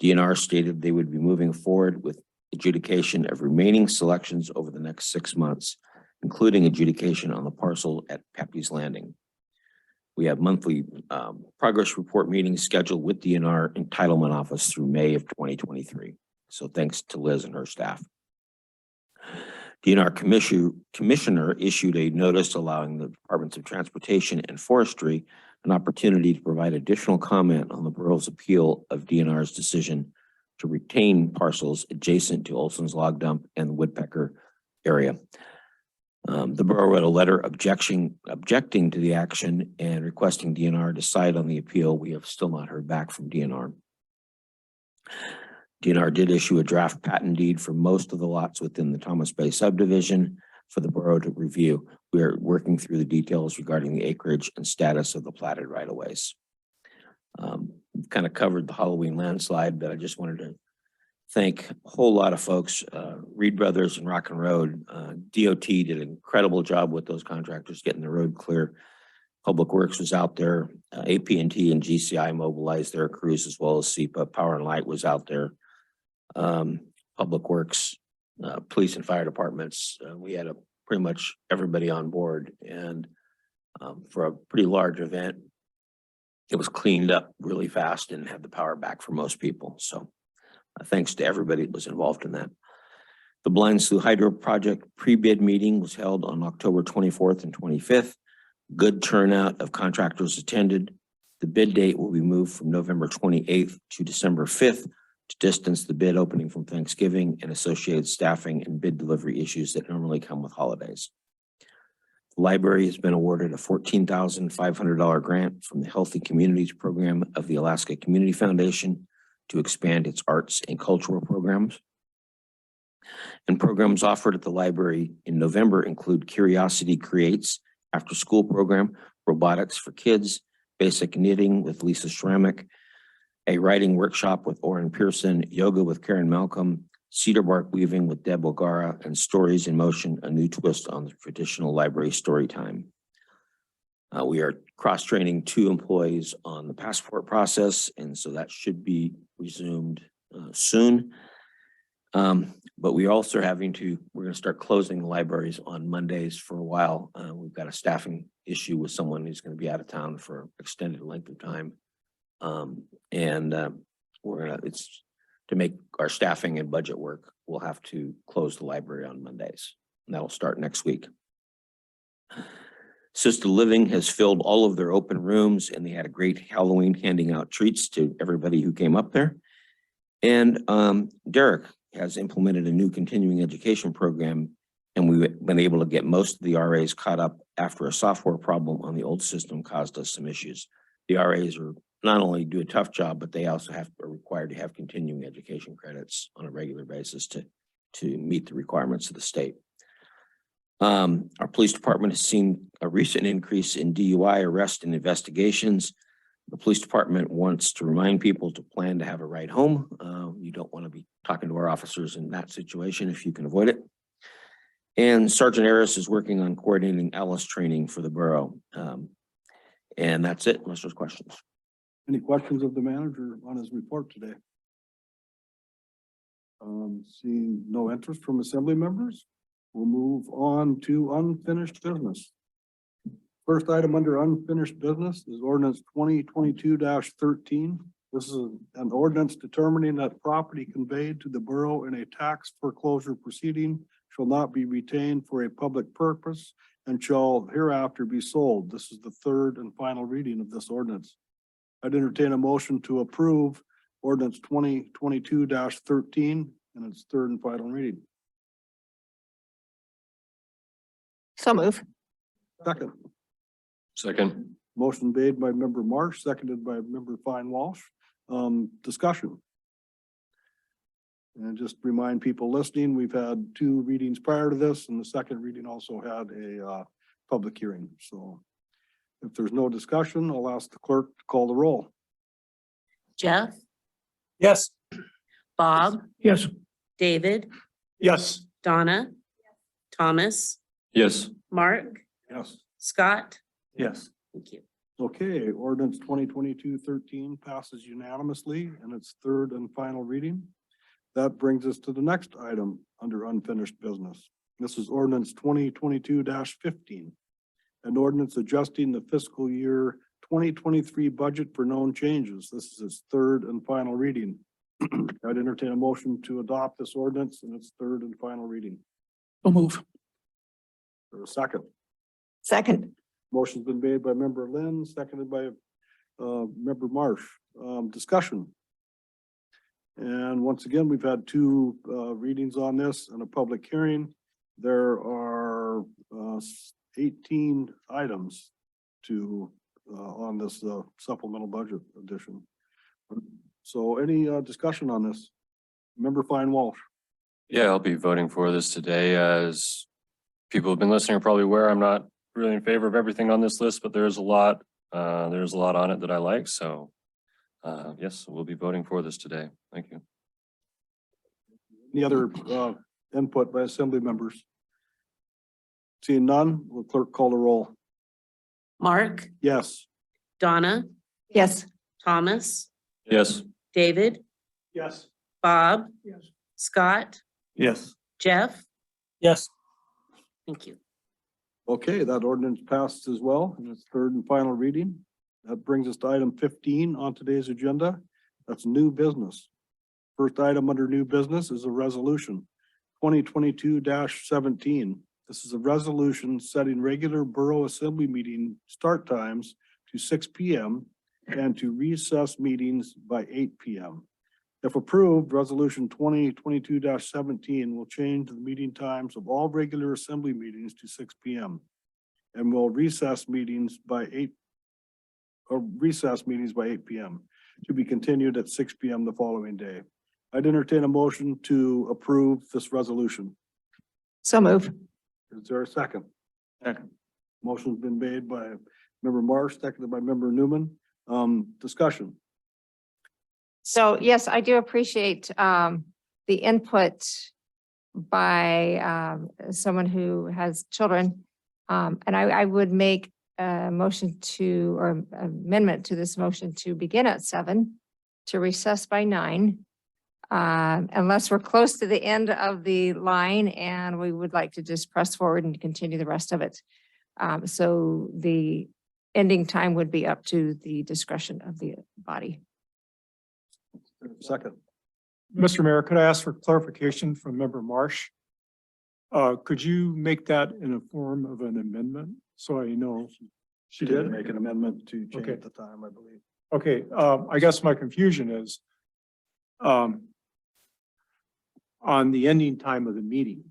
DNR stated they would be moving forward with adjudication of remaining selections over the next 6 months, including adjudication on the parcel at Pepe's Landing. We have monthly progress report meetings scheduled with DNR Entitlement Office through May of 2023. So thanks to Liz and her staff. DNR commissioner issued a notice allowing the Departments of Transportation and Forestry an opportunity to provide additional comment on the borough's appeal of DNR's decision to retain parcels adjacent to Olson's Log Dump and the Woodpecker area. The borough wrote a letter objecting to the action and requesting DNR decide on the appeal. We have still not heard back from DNR. DNR did issue a draft patent deed for most of the lots within the Thomas Bay subdivision for the borough to review. We are working through the details regarding the acreage and status of the platted right-of-ways. We've kind of covered the Halloween landslide, but I just wanted to thank a whole lot of folks, Reed Brothers and Rock and Road. DOT did an incredible job with those contractors getting the road clear. Public Works was out there. AT&T and GCI mobilized their crews as well as SEPA. Power and Light was out there. Public Works, police and fire departments. We had pretty much everybody on board, and for a pretty large event, it was cleaned up really fast and had the power back for most people. So thanks to everybody that was involved in that. The Blind Slough Hydro Project pre-bid meeting was held on October 24th and 25th. Good turnout of contractors attended. The bid date will be moved from November 28th to December 5th to distance the bid opening from Thanksgiving and associated staffing and bid delivery issues that normally come with holidays. The library has been awarded a $14,500 grant from the Healthy Communities Program of the Alaska Community Foundation to expand its arts and cultural programs. And programs offered at the library in November include Curiosity Creates after school program, robotics for kids, basic knitting with Lisa Schrammick, a writing workshop with Oren Pearson, yoga with Karen Malcolm, cedar bark weaving with Deb O'Gara, and Stories in Motion, a new twist on the traditional library story time. We are cross-training 2 employees on the passport process, and so that should be resumed soon. But we also are we're going to start closing the libraries on Mondays for a while. We've got a staffing issue with someone who's going to be out of town for extended length of time. It's to make our staffing and budget work, we'll have to close the library on Mondays, and that'll start next week. Assisted Living has filled all of their open rooms, and they had a great Halloween handing out treats to everybody who came up there. And Derek has implemented a new continuing education program, and we've been able to get most of the RAs caught up after a software problem on the old system caused us some issues. The RAs are not only do a tough job, but they also are required to have continuing education credits on a regular basis to meet the requirements of the state. Our police department has seen a recent increase in DUI arrest and investigations. The police department wants to remind people to plan to have a ride home. You don't want to be talking to our officers in that situation if you can avoid it. And Sergeant Harris is working on coordinating Alice training for the borough. And that's it, unless there's questions. Any questions of the manager on his report today? Seeing no interest from assembly members, we'll move on to unfinished business. First item under unfinished business is ordinance 2022-13. This is an ordinance determining that property conveyed to the borough in a tax foreclosure proceeding shall not be retained for a public purpose and shall hereafter be sold. This is the third and final reading of this ordinance. I'd entertain a motion to approve ordinance 2022-13 and its third and final reading. So move. Second. Second. Motion made by member Marsh, seconded by member Fine Walsh. Discussion. And just remind people listening, we've had 2 readings prior to this, and the second reading also had a public hearing. So if there's no discussion, I'll ask the clerk to call the roll. Jeff, Yes. Bob, Yes. David, Yes. Donna, Thomas, Yes. Mark, Yes. Scott. Yes. Thank you. Okay, ordinance 2022-13 passes unanimously in its third and final reading. That brings us to the next item under unfinished business. This is ordinance 2022-15. An ordinance adjusting the fiscal year 2023 budget for known changes. This is its third and final reading. I'd entertain a motion to adopt this ordinance in its third and final reading. So move. Or a second? Second. Motion's been made by member Lynn, seconded by member Marsh. Discussion. And once again, we've had two readings on this and a public hearing. There are 18 items to on this supplemental budget addition. So any discussion on this? Member Fine Walsh. Yeah, I'll be voting for this today. As people who've been listening are probably aware, I'm not really in favor of everything on this list, but there's a lot on it that I like. So yes, we'll be voting for this today. Thank you. Any other input by assembly members? Seeing none, will clerk call the roll? Mark, Yes. Donna, Yes. Thomas, Yes. David, Yes. Bob, Yes. Scott, Yes. Jeff. Yes. Thank you. Okay, that ordinance passed as well in its third and final reading. That brings us to item 15 on today's agenda. That's new business. First item under new business is a resolution 2022-17. This is a resolution setting regular Borough Assembly meeting start times to 6 p.m. and to recess meetings by 8 p.m. If approved, resolution 2022-17 will change the meeting times of all regular assembly meetings to 6 p.m. and will recess meetings by 8 p.m. to be continued at 6 p.m. the following day. I'd entertain a motion to approve this resolution. So move. Is there a second? Second. Motion's been made by member Marsh, seconded by member Newman. Discussion. So yes, I do appreciate the input by someone who has children. And I would make a motion to, or amendment to this motion to begin at 7, to recess by 9. Unless we're close to the end of the line and we would like to just press forward and continue the rest of it. So the ending time would be up to the discretion of the body. Second. Mr. Mayor, could I ask for clarification from member Marsh? Could you make that in a form of an amendment? So I know. She did make an amendment to change Okay. the time, I believe. Okay, I guess my confusion is on the ending time of the meeting.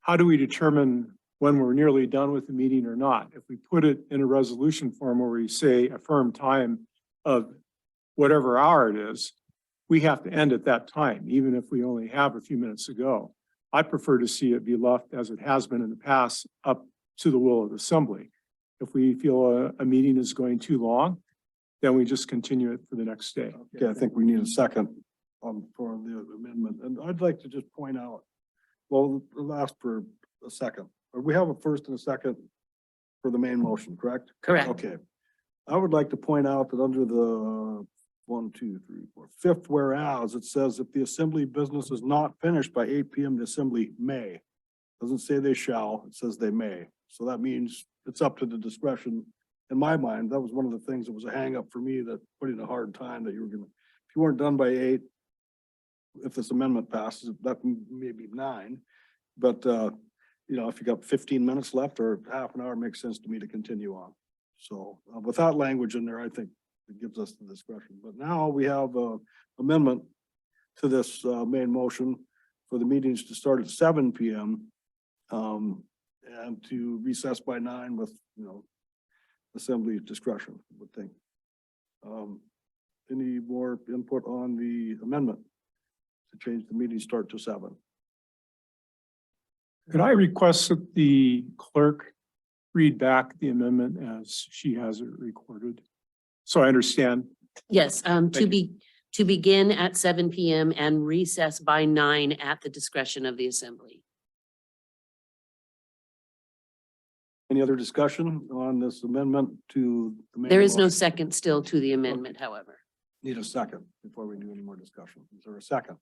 How do we determine when we're nearly done with the meeting or not? If we put it in a resolution form where we say a firm time of whatever hour it is, we have to end at that time, even if we only have a few minutes to go. I prefer to see it be left as it has been in the past, up to the will of the assembly. If we feel a meeting is going too long, then we just continue it for the next day. Okay, I think we need a second for the amendment. And I'd like to just point out, well, we'll ask for a second. We have a first and a second for the main motion, correct? Correct. Okay. I would like to point out that under the 5th whereas, it says if the assembly business is not finished by 8 p.m., the assembly may. Doesn't say they shall, it says they may. So that means it's up to the discretion. In my mind, that was one of the things that was a hang up for me, that putting a hard time that you were gonna, if you weren't done by 8, if this amendment passes, that may be 9. But you know, if you got 15 minutes left or half an hour, it makes sense to me to continue on. So with that language in there, I think it gives us the discretion. But now we have a amendment to this main motion for the meetings to start at 7 p.m. And to recess by 9 with, you know, assembly discretion, I would think. Any more input on the amendment to change the meeting start to 7? Could I request that the clerk read back the amendment as she has it recorded? So I understand. Yes, to begin at 7 p.m. and recess by 9 at the discretion of the assembly. Any other discussion on this amendment to the main There is no motion? second still to the amendment, however. Need a second before we do any more discussion. Is there a second?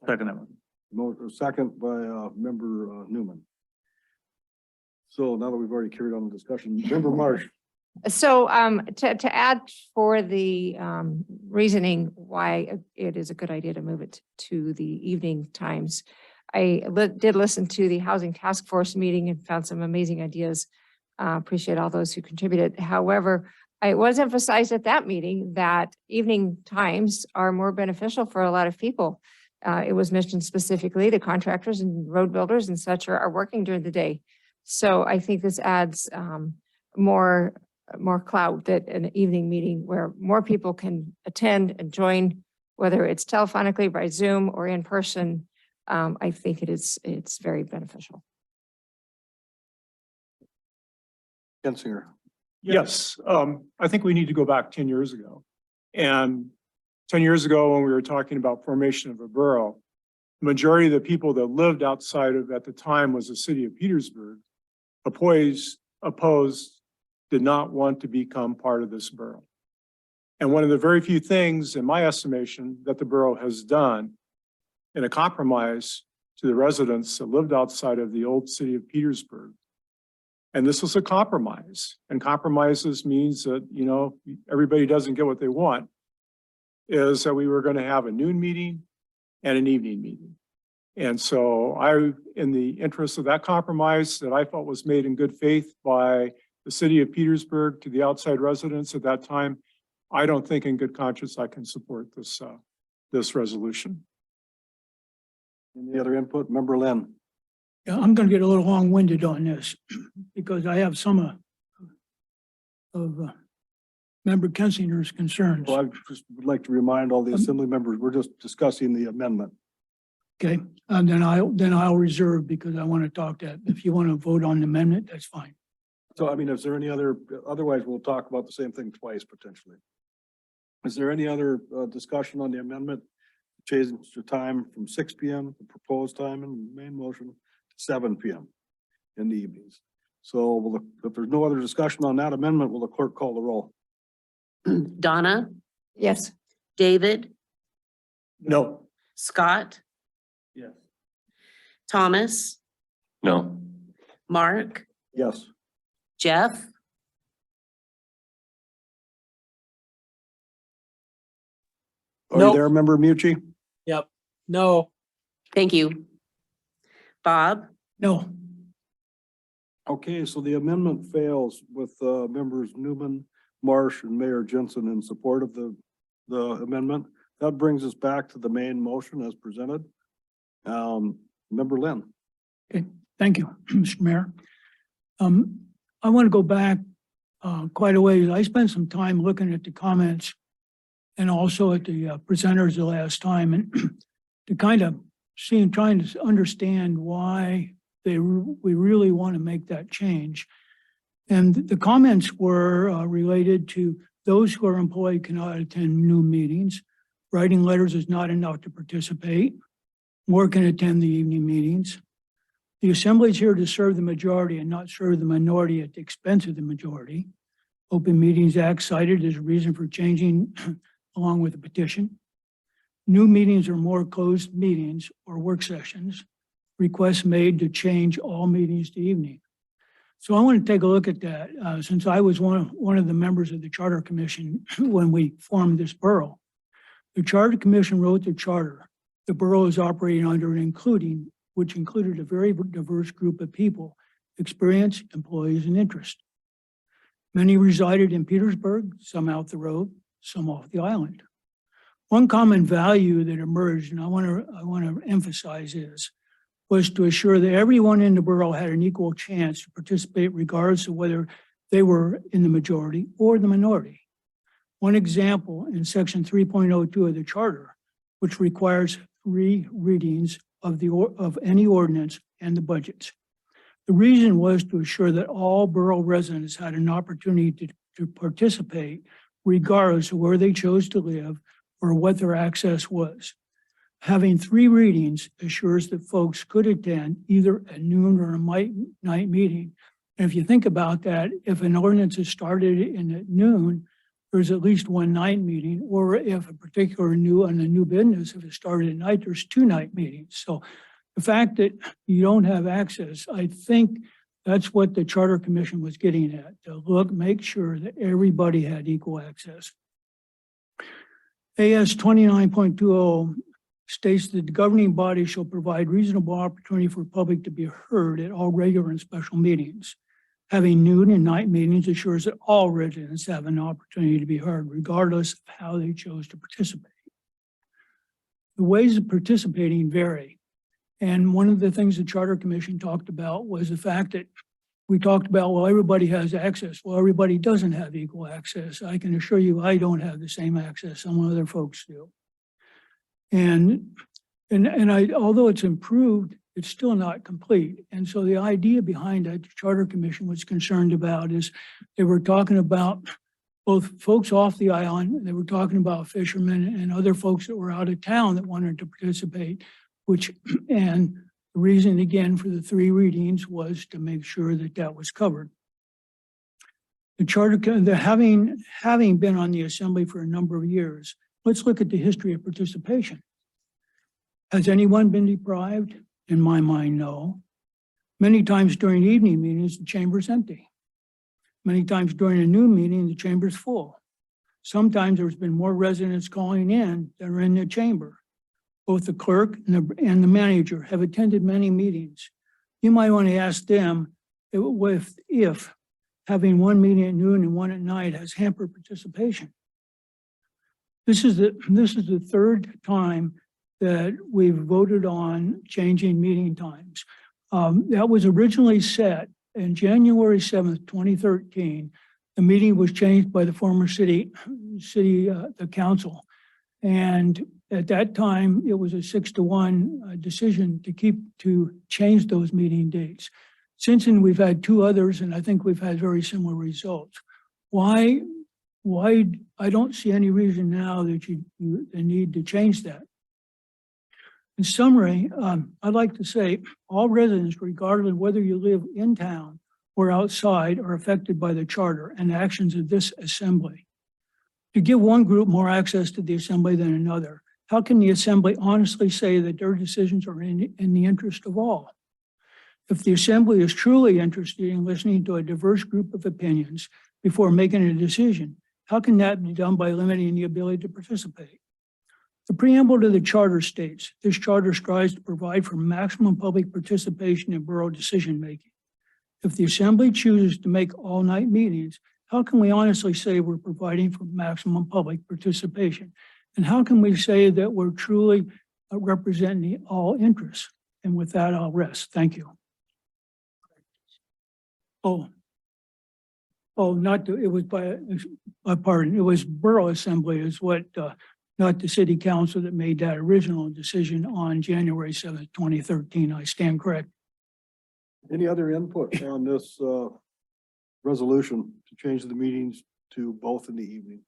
Second amendment. Second by member Newman. So now that we've already carried on the discussion, member Marsh. So to add for the reasoning why it is a good idea to move it to the evening times. did listen to the Housing Task Force meeting and found some amazing ideas. Appreciate all those who contributed. However, it was emphasized at that meeting that evening times are more beneficial for a lot of people. It was mentioned specifically the contractors and road builders and such are working during the day. So I think this adds more clout that an evening meeting where more people can attend and join, whether it's telephonically by Zoom or in person. I think it's very beneficial. Gensinger. Yes, I think we need to go back 10 years ago. And 10 years ago, when we were talking about formation of a borough, the majority of the people that lived outside of, at the time, was the city of Petersburg, opposed, did not want to become part of this borough. And one of the very few things, in my estimation, that the borough has done in a compromise to the residents that lived outside of the old city of Petersburg. And this was a compromise, and compromises means that, you know, everybody doesn't get what they want, is that we were going to have a noon meeting and an evening meeting. And so in the interest of that compromise that I felt was made in good faith by the city of Petersburg to the outside residents at that time, I don't think in good conscience I can support this resolution. Any other input? Member Lynn? Yeah, I'm gonna get a little long-winded on this because I have some of Member Kensinger's concerns. Well, I just would like to remind all the assembly members, we're just discussing the amendment. Okay, and then I'll reserve because I want to talk that. If you want to vote on the amendment, that's fine. So, I mean, is there any other, otherwise we'll talk about the same thing twice potentially. Is there any other discussion on the amendment? Change the time from 6 p.m., the proposed time in the main motion, to 7 p.m. in the evenings. So if there's no other discussion on that amendment, will the clerk call the roll? Donna, Yes. David, No. Scott, Yes. Thomas, No. Mark, Yes. Jeff, Are you there, Member Mucci? Yep. No. thank you. Bob, No, Okay, so the amendment fails with members Newman, Marsh, and Mayor Jensen in support of the amendment. That brings us back to the main motion as presented. Member Lynn. thank you, Mr. Mayor. I want to go back quite a ways. I spent some time looking at the comments and also at the presenters the last time, and to kind of trying to understand why we really want to make that change. And the comments were related to those who are employed cannot attend new meetings. Writing letters is not enough to participate. More can attend the evening meetings. The assembly is here to serve the majority and not serve the minority at the expense of the majority. Open Meetings Act cited as a reason for changing along with the petition. New meetings are more closed meetings or work sessions. Requests made to change all meetings to evening. So I want to take a look at that since I was one of the members of the Charter Commission when we formed this borough. The Charter Commission wrote the charter the borough is operating under and which included a very diverse group of people, experience, employees, and interest. Many resided in Petersburg, some out the road, some off the island. One common value that emerged, and I want to emphasize was to assure that everyone in the borough had an equal chance to participate regardless of whether they were in the majority or the minority. One example in section 3.02 of the charter, which requires 3 readings of any ordinance and the budgets. The reason was to assure that all borough residents had an opportunity to participate regardless of where they chose to live or what their access was. Having 3 readings assures that folks could attend either a noon or a night meeting. And if you think about that, if an ordinance is started at noon, there's at least 1 night meeting, or if a particular new business, if it started at night, there's 2 night meetings. So the fact that you don't have access, I think that's what the Charter Commission was getting at, to make sure that everybody had equal access. AS 29.20 states that the governing body shall provide reasonable opportunity for public to be heard at all regular and special meetings. Having noon and night meetings assures that all residents have an opportunity to be heard, regardless of how they chose to participate. The ways of participating vary. And one of the things the Charter Commission talked about was the fact that we talked about, well, everybody has access. Well, everybody doesn't have equal access. I can assure you, I don't have the same access some other folks do. And although it's improved, it's still not complete. And so the idea behind that the Charter Commission was concerned about is they were talking about both folks off the island, they were talking about fishermen and other folks that were out of town that wanted to participate, and the reason again for the 3 readings was to make sure that that was covered. The Charter, having been on the Assembly for a number of years, let's look at the history of participation. Has anyone been deprived? In my mind, no. Many times during evening meetings, the chamber's empty. Many times during a noon meeting, the chamber's full. Sometimes there's been more residents calling in than are in the chamber. Both the clerk and the manager have attended many meetings. You might want to ask them if having one meeting at noon and one at night has hampered participation. This is the 3rd time that we've voted on changing meeting times. That was originally set in January 7th, 2013. The meeting was changed by the former the council. And at that time, it was a 6-1 decision to change those meeting dates. Since then, we've had 2 others, and I think we've had very similar results. Why I don't see any reason now that you need to change that. In summary, I'd like to say all residents, regardless of whether you live in town or outside, are affected by the charter and actions of this assembly. To give one group more access to the assembly than another, how can the assembly honestly say that their decisions are in the interest of all? If the assembly is truly interested in listening to a diverse group of opinions before making a decision, how can that be done by limiting the ability to participate? The preamble to the charter states, this charter strives to provide for maximum public participation in borough decision-making. If the assembly chooses to make all-night meetings, how can we honestly say we're providing for maximum public participation? And how can we say that we're truly representing all interests? And with that, I'll rest. Thank you. It was pardon, it was Borough Assembly is what, not the city council that made that original decision on January 7th, 2013. I stand correct. Any other input on this resolution to change the meetings to both in the evening?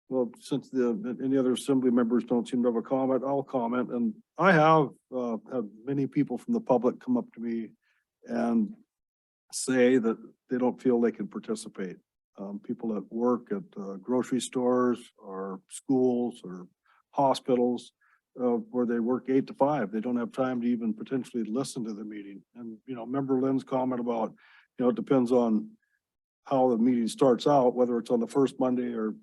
Well, since any other assembly members don't seem to have a comment, I'll comment. And I have had many people from the public come up to me and say that they don't feel they can participate. People that work at grocery stores or schools or hospitals where they work 8 to 5. They don't have time to even potentially listen to the meeting. And, member Lynn's comment about, it depends on how the meeting starts out, whether it's on the first Monday or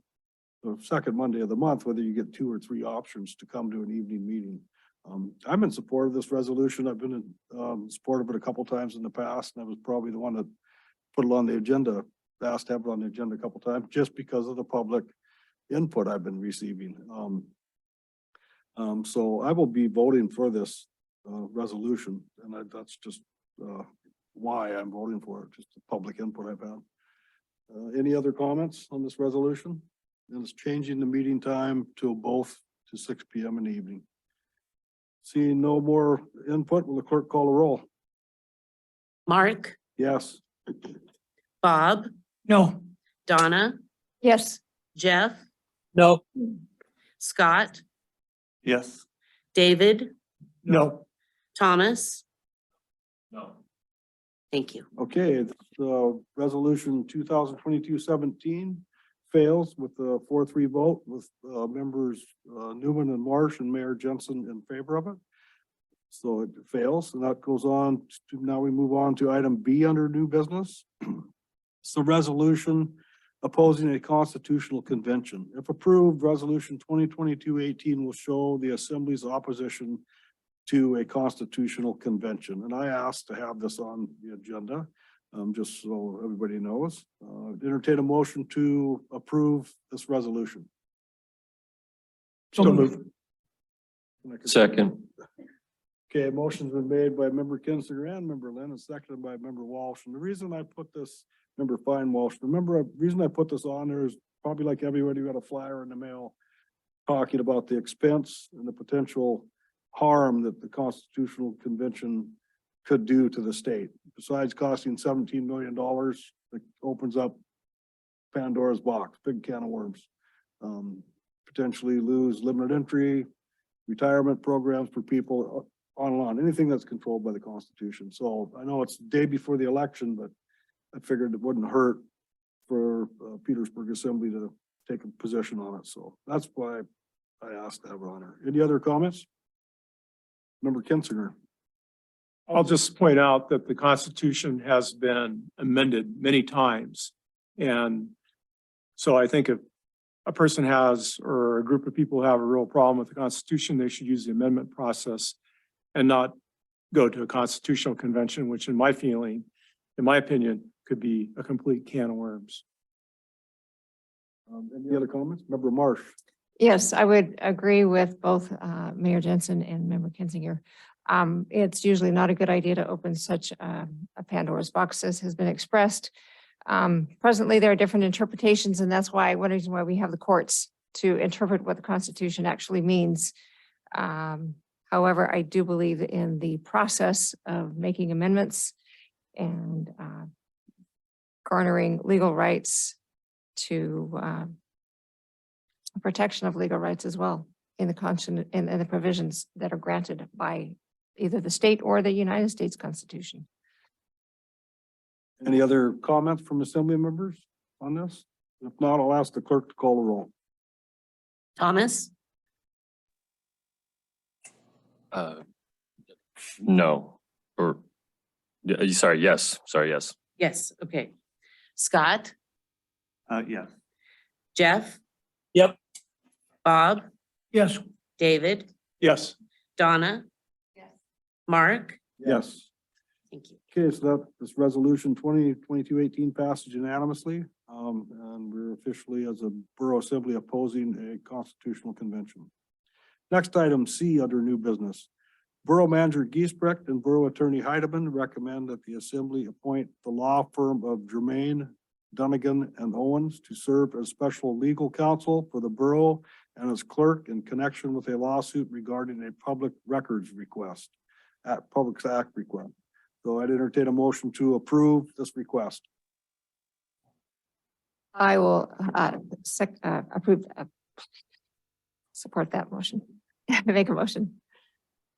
the second Monday of the month, whether you get 2 or 3 options to come to an evening meeting. I'm in support of this resolution. I've been in support of it a couple times in the past, and I was probably the one that put it on the agenda, asked to have it on the agenda a couple times, just because of the public input I've been receiving. So I will be voting for this resolution, and that's just why I'm voting for it, just the public input I've had. Any other comments on this resolution? And it's changing the meeting time to both to 6 p.m. in the evening. Seeing no more input, will the clerk call a roll? Mark, Yes. Bob, No. Donna, Yes. Jeff, No. Scott, Yes. David, No. Thomas. No. Thank you. Okay, resolution 2022-17 fails with a 4-3 vote with members Newman and Marsh and Mayor Jensen in favor of it. So it fails, and that goes on to, now we move on to item B under new business. It's the resolution opposing a constitutional convention. If approved, resolution 2022-18 will show the Assembly's opposition to a constitutional convention. And I asked to have this on the agenda, just so everybody knows. Entertain a motion to approve this resolution. So moved. Second. Okay, motion's been made by member Kinsinger and member Lynn and seconded by member Walsh. And the reason I put this, member Fine Walsh, remember, the reason I put this on there is probably like everybody got a flyer in the mail talking about the expense and the potential harm that the Constitutional Convention could do to the state. Besides costing $17 million, it opens up Pandora's box, big can of worms. Potentially lose limited entry, retirement programs for people, on and on, anything that's controlled by the Constitution. So I know it's the day before the election, but I figured it wouldn't hurt for Petersburg Assembly to take a position on it. So that's why I asked to have it on there. Any other comments? Member Kinsinger. I'll just point out that the Constitution has been amended many times. And so I think if a person has, or a group of people have a real problem with the Constitution, they should use the amendment process and not go to a constitutional convention, which in my feeling, in my opinion, could be a complete can of worms. Any other comments? Member Marsh. Yes, I would agree with both Mayor Jensen and Member Kinzinger. It's usually not a good idea to open such a Pandora's box as has been expressed. Presently, there are different interpretations, and that's why one reason why we have the courts to interpret what the Constitution actually means. However, I do believe in the process of making amendments and garnering legal rights to protection of legal rights as well in the provisions that are granted by either the state or the United States Constitution. Any other comments from Assembly members on this? If not, I'll ask the clerk to call the roll. Thomas, No, or, sorry, yes, yes. yes, okay. Scott, Yeah. Jeff? Yep. Bob, Yes. David, Yes. Donna? Yes. Mark? Yes. Thank you. Okay, so that this resolution 2022-18 passes unanimously. And we're officially as a Borough Assembly opposing a constitutional convention. Next item C under new business. Borough Manager Giesbrecht and Borough Attorney Heidemann recommend that the Assembly appoint the law firm of Germain, Dunnigan and Owens to serve as special legal counsel for the borough and as clerk in connection with a lawsuit regarding a public records request, Public Act request. So I'd entertain a motion to approve this request. I will approve, support that motion. Make a motion.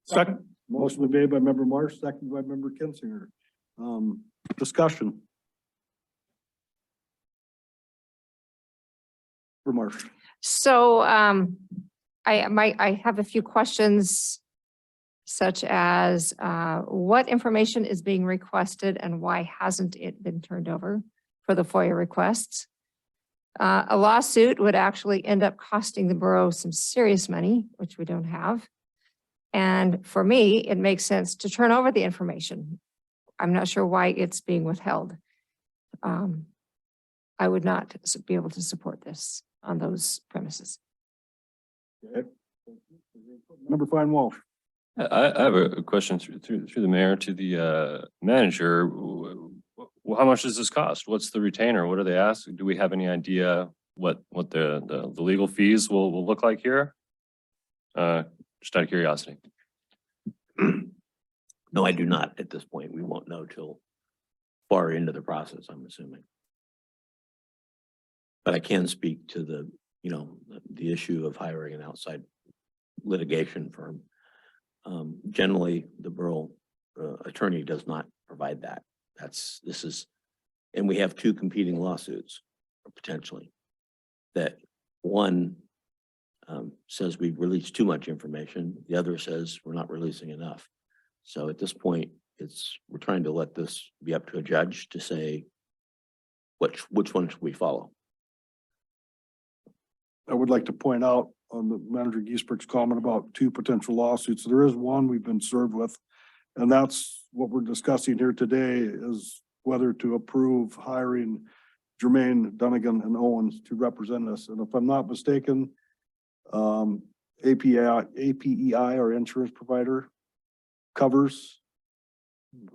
Second. Motion was made by member Marsh, seconded by member Kinsinger. Discussion. For Marsh. So I have a few questions such as what information is being requested and why hasn't it been turned over for the FOIA requests? A lawsuit would actually end up costing the borough some serious money, which we don't have. And for me, it makes sense to turn over the information. I'm not sure why it's being withheld. I would not be able to support this on those premises. Okay. Member Fine Walsh. I have a question through the mayor to the manager. How much does this cost? What's the retainer? What are they asking? Do we have any idea what the legal fees will look like here? Just out of curiosity. No, I do not at this point. We won't know till far into the process, I'm assuming. But I can speak to the issue of hiring an outside litigation firm. Generally, the borough attorney does not provide that. And we have two competing lawsuits potentially. That one says we've released too much information. The other says we're not releasing enough. So at this point, we're trying to let this be up to a judge to say which one should we follow. I would like to point out on the Manager Giesberg's comment about 2 potential lawsuits. There is one we've been served with. And that's what we're discussing here today is whether to approve hiring Jermaine, Dunnigan and Owens to represent us. And if I'm not mistaken, APEI, our insurance provider, covers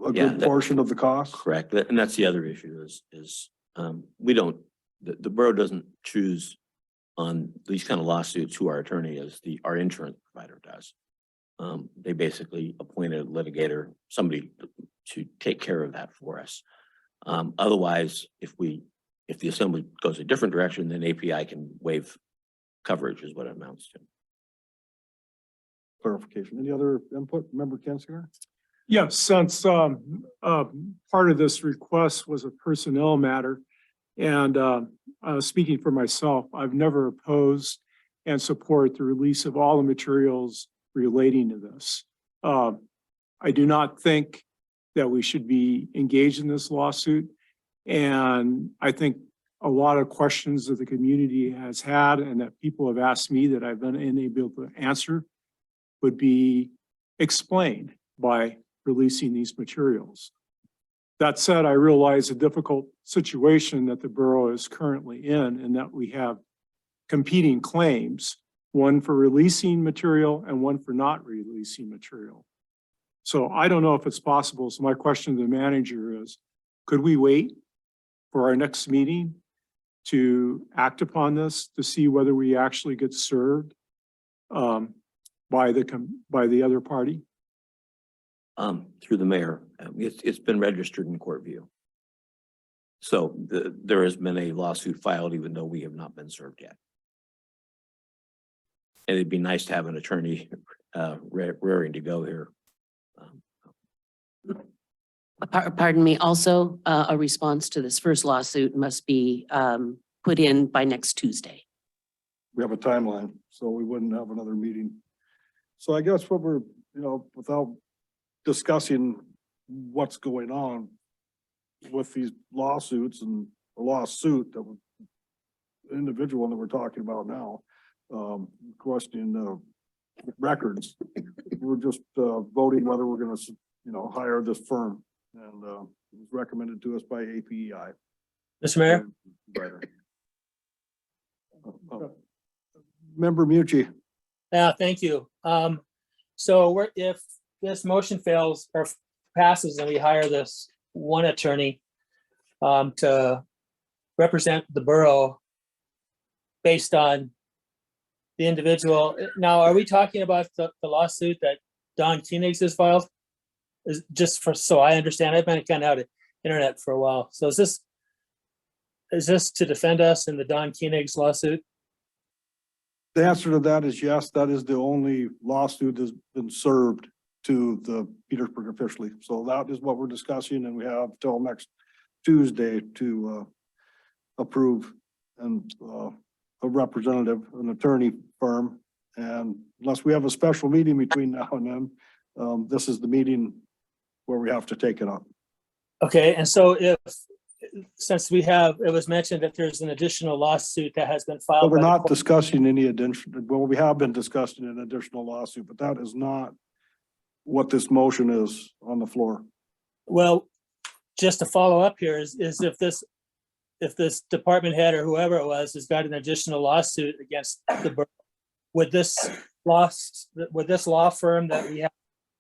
a Yeah, good portion of the cost. Correct. And that's the other issue we don't, the borough doesn't choose on these kind of lawsuits who our attorney is, our insurance provider does. They basically appointed a litigator, somebody to take care of that for us. Otherwise, if the assembly goes a different direction, then API can waive coverage is what it amounts to. Clarification. Any other input? Member Kensinger? Yeah, since part of this request was a personnel matter, and speaking for myself, I've never opposed and support the release of all the materials relating to this. I do not think that we should be engaged in this lawsuit, and I think a lot of questions that the community has had and that people have asked me that I've been unable to answer would be explained by releasing these materials. That said, I realize the difficult situation that the borough is currently in and that we have competing claims, one for releasing material and one for not releasing material. So I don't know if it's possible. So my question to the manager is, could we wait for our next meeting to act upon this to see whether we actually get served by the other party? Through the mayor, it's been registered in court view. So there has been a lawsuit filed even though we have not been served yet. And it'd be nice to have an attorney raring to go here. Pardon me, also, a response to this first lawsuit must be put in by next Tuesday. We have a timeline, so we wouldn't have another meeting. So I guess what we're, without discussing what's going on with these lawsuits and a lawsuit that was individual that we're talking about now, questioning the records. We're just voting whether we're going to, hire this firm, and it was recommended to us by APEI. Mr. Mayor? Member Mucci. Yeah, thank you. So if this motion fails or passes and we hire this one attorney to represent the borough based on the individual. Now, are we talking about the lawsuit that Don Koenigs has filed? Is just so I understand, I've been kind of out of internet for a while. So is this to defend us in the Don Koenigs lawsuit? The answer to that is yes. That is the only lawsuit that's been served to the Petersburg officially. So that is what we're discussing, and we have till next Tuesday to approve and a representative, an attorney firm. And unless we have a special meeting between now and then, this is the meeting where we have to take it up. Okay, and so since it was mentioned that there's an additional lawsuit that has been filed. But we're by the not court- discussing any additional, well, we have been discussing an additional lawsuit, but that is not what this motion is on the floor. Well, just to follow up here is if this department head or whoever it was has got an additional lawsuit against the borough, would this law firm that we have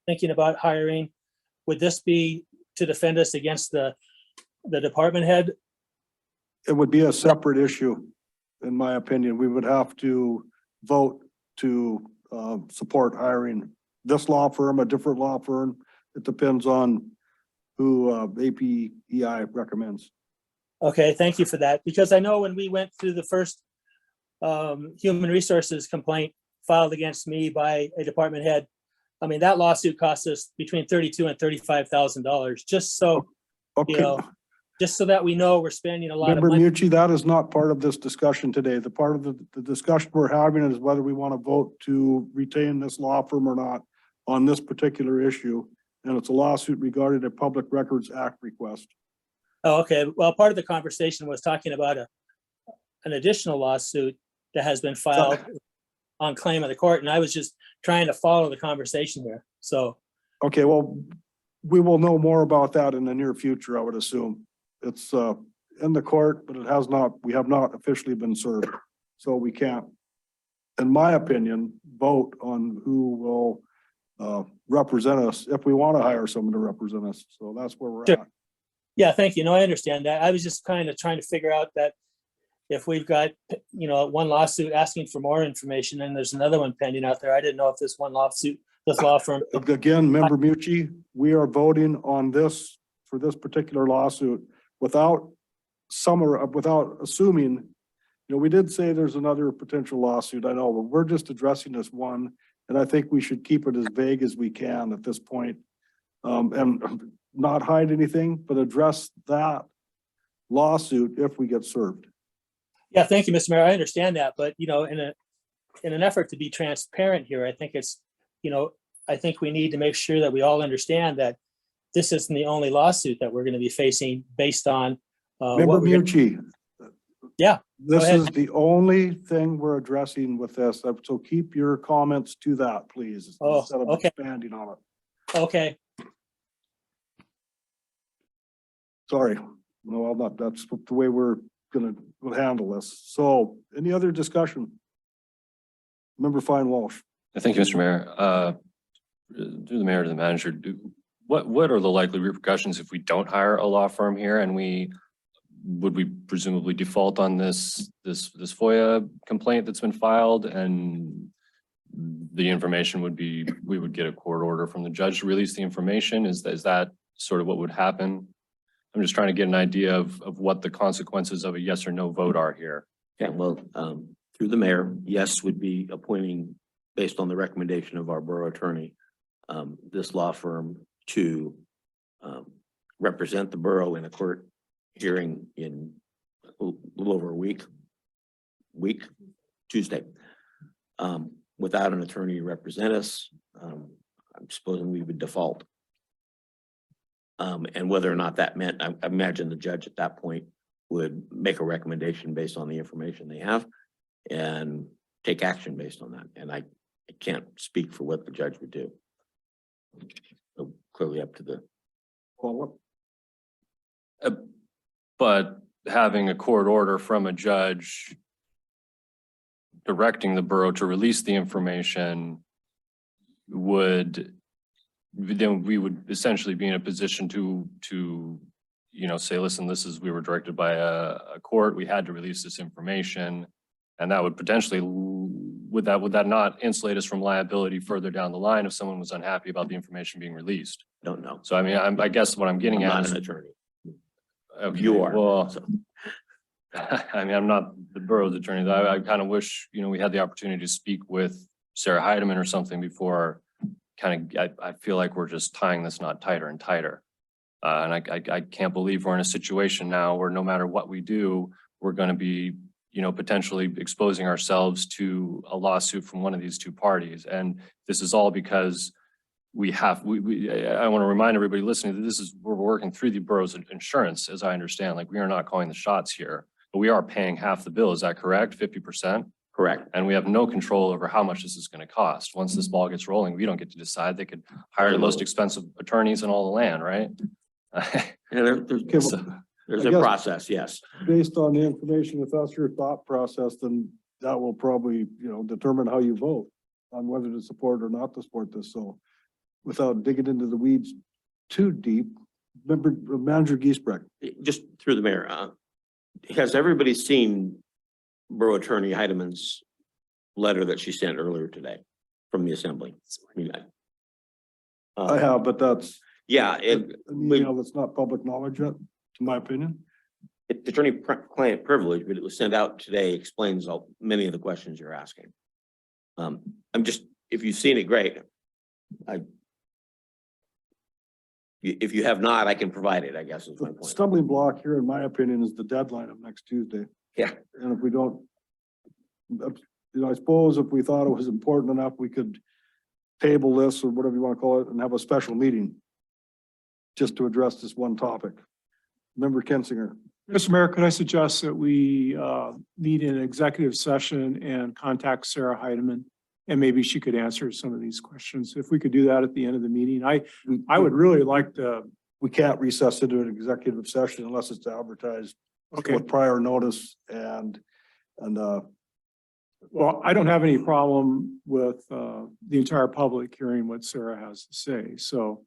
thinking about hiring, would this be to defend us against the department head? It would be a separate issue, in my opinion. We would have to vote to support hiring this law firm, a different law firm. It depends on who APEI recommends. Okay, thank you for that. Because I know when we went through the first human resources complaint filed against me by a department head, I mean, that lawsuit cost us between $32,000 and $35,000, just so, just so that we know we're spending a lot of money. Member Mucci, that is not part of this discussion today. The part of the discussion we're having is whether we want to vote to retain this law firm or not on this particular issue. And it's a lawsuit regarding a Public Records Act request. Oh, okay. Well, part of the conversation was talking about an additional lawsuit that has been filed on claim of the court, and I was just trying to follow the conversation here. So, Okay, well, we will know more about that in the near future, I would assume. It's in the court, but we have not officially been served. So we can't, in my opinion, vote on who will represent us if we want to hire someone to represent us. So that's where we're Sure. at. yeah, thank you. No, I understand that. I was just kind of trying to figure out that if we've got, one lawsuit asking for more information and there's another one pending out there, I didn't know if this one lawsuit, this law firm. Again, member Mucci, we are voting on this for this particular lawsuit without assuming, we did say there's another potential lawsuit, I know, but we're just addressing this one. And I think we should keep it as vague as we can at this point. And not hide anything, but address that lawsuit if we get served. Yeah, thank you, Mr. Mayor. I understand that, but in an effort to be transparent here, I think I think we need to make sure that we all understand that this isn't the only lawsuit that we're going to be facing based on. Member Mucci. Yeah. This ahead. is the only thing we're addressing with this. So keep your comments to that, please. Oh, Instead of okay. expanding on it. Okay. Sorry. No, I'm not. That's the way we'll handle this. So any other discussion? Member Fine Walsh. Thank you, Mr. Mayor. Through the mayor to the manager, what are the likely repercussions if we don't hire a law firm here and would we presumably default on this FOIA complaint that's been filed, and the information would be, we would get a court order from the judge to release the information? Is that sort of what would happen? I'm just trying to get an idea of what the consequences of a yes or no vote are here. Yeah, well, through the mayor, yes would be appointing, based on the recommendation of our borough attorney, this law firm to represent the borough in a court hearing in a little over a week, Tuesday. Without an attorney to represent us, I'm supposing we would default. And whether or not that meant, I imagine the judge at that point would make a recommendation based on the information they have and take action based on that. And I can't speak for what the judge would do. So clearly up to the. But having a court order from a judge directing the borough to release the information then we would essentially be in a position to say, listen, we were directed by a court, we had to release this information. And that would potentially, would that not insulate us from liability further down the line if someone was unhappy about the information being released? Don't know. So I mean, I guess what I'm getting I'm at not is. an attorney. Okay, You are. Well, So. I mean, I'm not the borough's attorney. I kind of wish, we had the opportunity to speak with Sarah Heidemann or something before I feel like we're just tying this knot tighter and tighter. And I can't believe we're in a situation now where no matter what we do, we're going to be, potentially exposing ourselves to a lawsuit from one of these two parties. And this is all because I want to remind everybody listening that we're working through the borough's insurance, as I understand. Like, we are not calling the shots here, but we are paying half the bill. Is that correct? 50%? Correct. And we have no control over how much this is going to cost. Once this ball gets rolling, we don't get to decide. They could hire the most expensive attorneys in all the land, right? There's a process, yes. Based on the information, if that's your thought process, then that will probably, determine how you vote on whether to support or not to support this. So without digging into the weeds too deep, Manager Giesbrecht. Just through the mayor, has everybody seen Borough Attorney Heidemann's letter that she sent earlier today from the assembly? I have, but that's Yeah, that's not public knowledge yet, to my opinion. it's attorney-client privilege, but it was sent out today, explains many of the questions you're asking. If you've seen it, great. If you have not, I can provide it, I guess is my The point. stumbling block here, in my opinion, is the deadline of next Tuesday. Yeah. And if we don't, I suppose if we thought it was important enough, we could table this or whatever you want to call it and have a special meeting just to address this one topic. Member Kensinger. Mr. Mayor, could I suggest that we meet in an executive session and contact Sarah Heidemann? And maybe she could answer some of these questions. If we could do that at the end of the meeting, I would really like to. We can't recess into an executive session unless it's advertised with prior notice and, Well, I don't have any problem with the entire public hearing what Sarah has to say. So,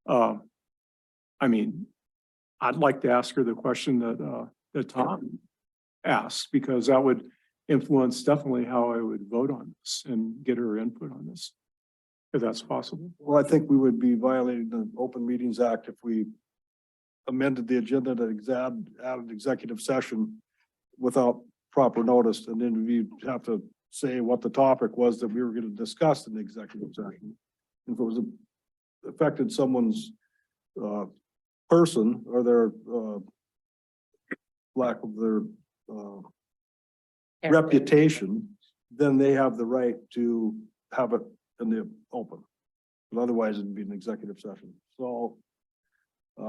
I mean, I'd like to ask her the question that Tom asked, because that would influence definitely how I would vote on this and get her input on this, if that's possible. well, I think we would be violating the Open Meetings Act if we amended the agenda to add an executive session without proper notice, and then we'd have to say what the topic was that we were going to discuss in the executive session. If it was affected someone's person or their lack of their reputation, then they have the right to have it in the open. But otherwise, it'd be an executive session. So we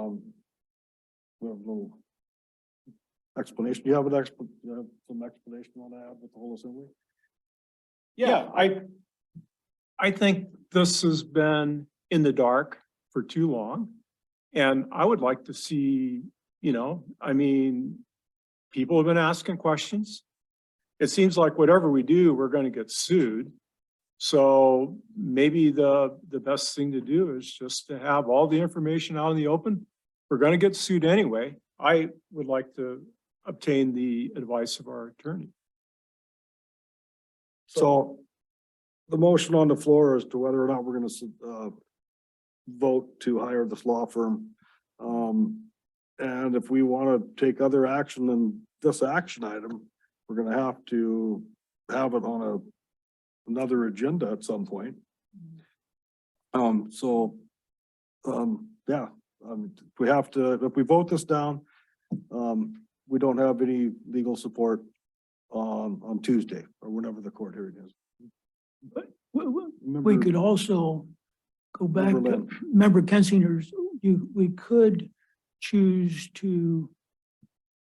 have a little explanation. Do you have some explanation on that with the whole assembly? Yeah, I think this has been in the dark for too long. And I would like to see, I mean, people have been asking questions. It seems like whatever we do, we're going to get sued. So maybe the best thing to do is just to have all the information out in the open. We're going to get sued anyway. I would like to obtain the advice of our attorney. So the motion on the floor as to whether or not we're going to vote to hire this law firm. And if we want to take other action than this action item, we're going to have to have it on another agenda at some point. Yeah, if we vote this down, we don't have any legal support on Tuesday or whenever the court hearing is. But we could also go back to member Kensingers. We could choose to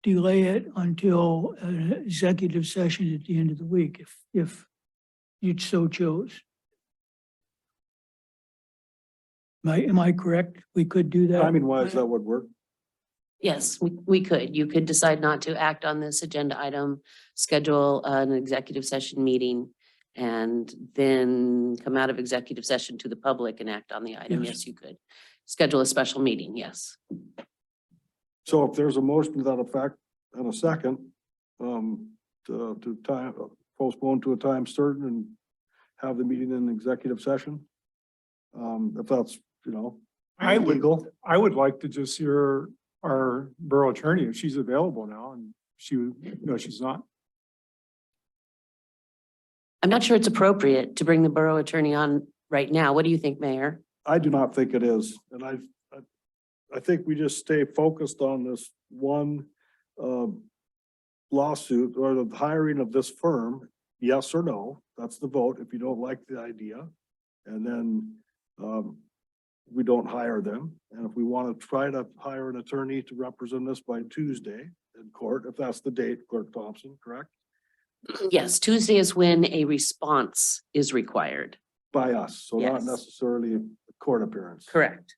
delay it until an executive session at the end of the week, if you so chose. Am I correct? We could do that? Timing wise, that would work. Yes, we could. You could decide not to act on this agenda item, schedule an executive session meeting, and then come out of executive session to the public and act on the item. Yes. Yes, you could. Schedule a special meeting, yes. So if there's a motion to that effect and a second, to time, postpone to a time certain and have the meeting in executive session. If that's, I legal. would like to just hear our borough attorney if she's available now, and she's not. I'm not sure it's appropriate to bring the borough attorney on right now. What do you think, Mayor? I do not think it is, and I think we just stay focused on this one lawsuit or the hiring of this firm, yes or no. That's the vote. If you don't like the idea, and then we don't hire them. And if we want to try to hire an attorney to represent us by Tuesday in court, if that's the date, Clerk Thompson, correct? Yes, Tuesday is when a response is required. By us, so not Yes. necessarily a court appearance. Correct.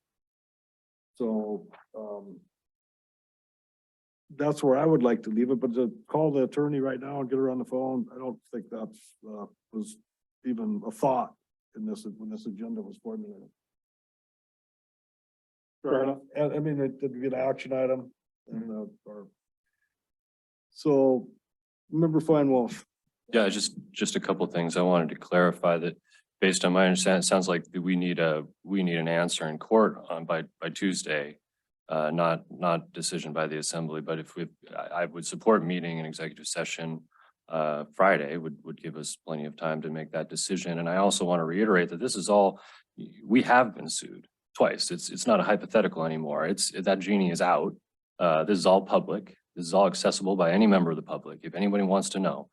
So, that's where I would like to leave it, but to call the attorney right now and get her on the phone, I don't think that's, was even a thought in this, when this agenda was formulated. Fair enough. And I mean, it would be an action item and, so, Member Fine Wolf. Yeah, just a couple of things. I wanted to clarify that based on my understanding, it sounds like we need an answer in court by Tuesday. Not decision by the assembly, but if I would support meeting an executive session Friday would give us plenty of time to make that decision. And I also want to reiterate that this is all, we have been sued twice. It's not a hypothetical anymore. That genie is out. This is all public. This is all accessible by any member of the public, if anybody wants to know.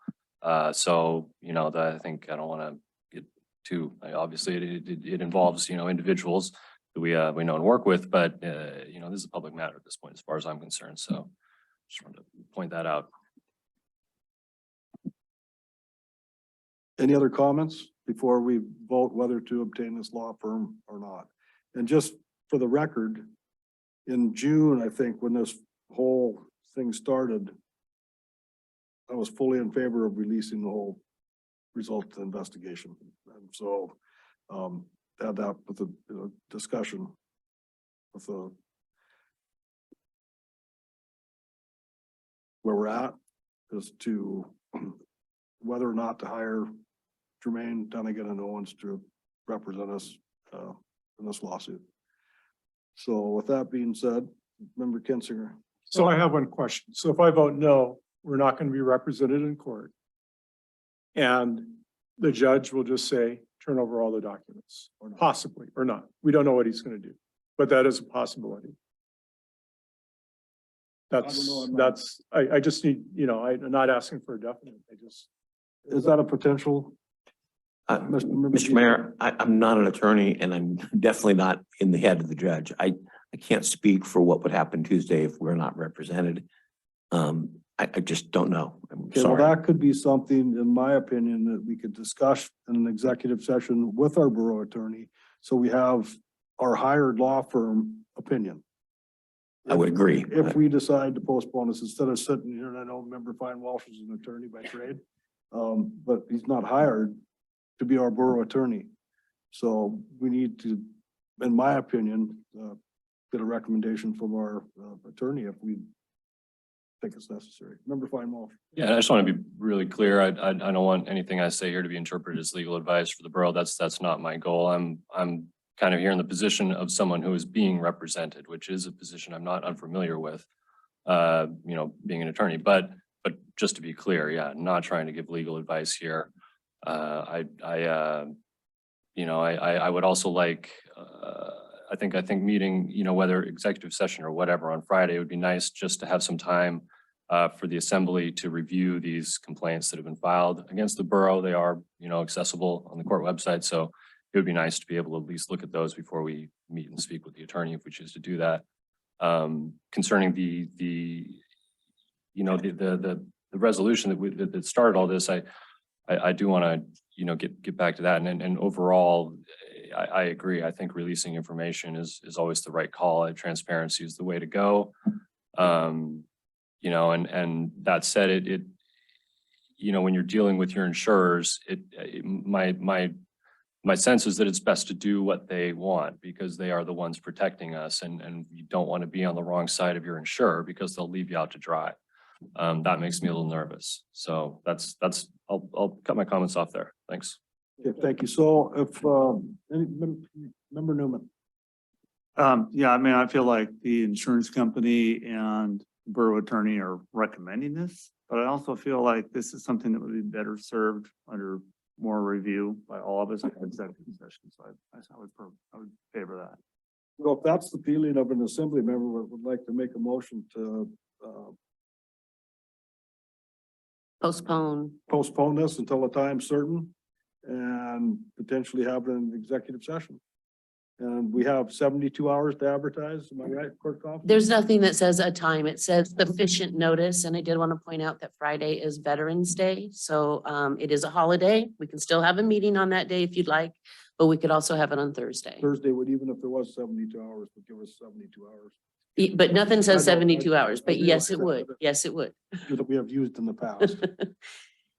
So, I think I don't want to get too, obviously it involves, individuals that we know and work with, but, this is a public matter at this point, as far as I'm concerned. So Just wanted to point that out. Any other comments before we vote whether to obtain this law firm or not? And just for the record, in June, I think, when this whole thing started, I was fully in favor of releasing the whole result of the investigation. And so, had that with the discussion with the where we're at as to whether or not to hire Jermaine, Dunnigan and Owens to represent us in this lawsuit. So with that being said, Member Kinsinger. So I have one question. So if I vote no, we're not going to be represented in court. And the judge will just say, turn over all the documents, or possibly, or not. We don't know what he's going to do, but that is a possibility. I don't know, I just need, I'm not asking for a definite. Is that a potential? Mr. Mayor, I'm not an attorney and I'm definitely not in the head of the judge. I can't speak for what would happen Tuesday if we're not represented. I just don't know. I'm Okay, well, sorry. that could be something, in my opinion, that we could discuss in an executive session with our borough attorney. So we have our hired law firm opinion. I would agree. If we decide to postpone this, instead of sitting here, and I know Member Fine Walsh is an attorney by trade, but he's not hired to be our borough attorney. So we need to, in my opinion, get a recommendation from our attorney if we think it's necessary. Member Fine Walsh. Yeah, I just want to be really clear. I don't want anything I say here to be interpreted as legal advice for the borough. That's not my goal. I'm kind of here in the position of someone who is being represented, which is a position I'm not unfamiliar with, being an attorney, but just to be clear, yeah, not trying to give legal advice here. I would also like, I think meeting, whether executive session or whatever on Friday would be nice just to have some time for the assembly to review these complaints that have been filed against the borough. They are, accessible on the court website. So it would be nice to be able to at least look at those before we meet and speak with the attorney if we choose to do that. Concerning the resolution that started all this, I do want to, get back to that. And overall, I agree. I think releasing information is always the right call. Transparency is the way to go. And that said, when you're dealing with your insurers, my sense is that it's best to do what they want because they are the ones protecting us, and you don't want to be on the wrong side of your insurer because they'll leave you out to dry. That makes me a little nervous. So I'll cut my comments off there. Thanks. Okay, thank you. So if, Member Newman. Yeah, I mean, I feel like the insurance company and borough attorney are recommending this, but I also feel like this is something that would be better served under more review by all of us in executive session. So I would favor that. Well, if that's the feeling of an assembly member, would like to make a motion to postpone this until a time certain and potentially have it in executive session. And we have 72 hours to advertise. Am I right, Clerk Coffin? There's nothing that says a time. It says sufficient notice. And I did want to point out that Friday is Veterans Day. So it is a holiday. We can still have a meeting on that day if you'd like, but we could also have it on Thursday. Thursday would, even if there was 72 hours, would give us 72 hours. But nothing I says know, 72 I hours, but realize yes, it that, would. but- Yes, it would. That we have used in the past.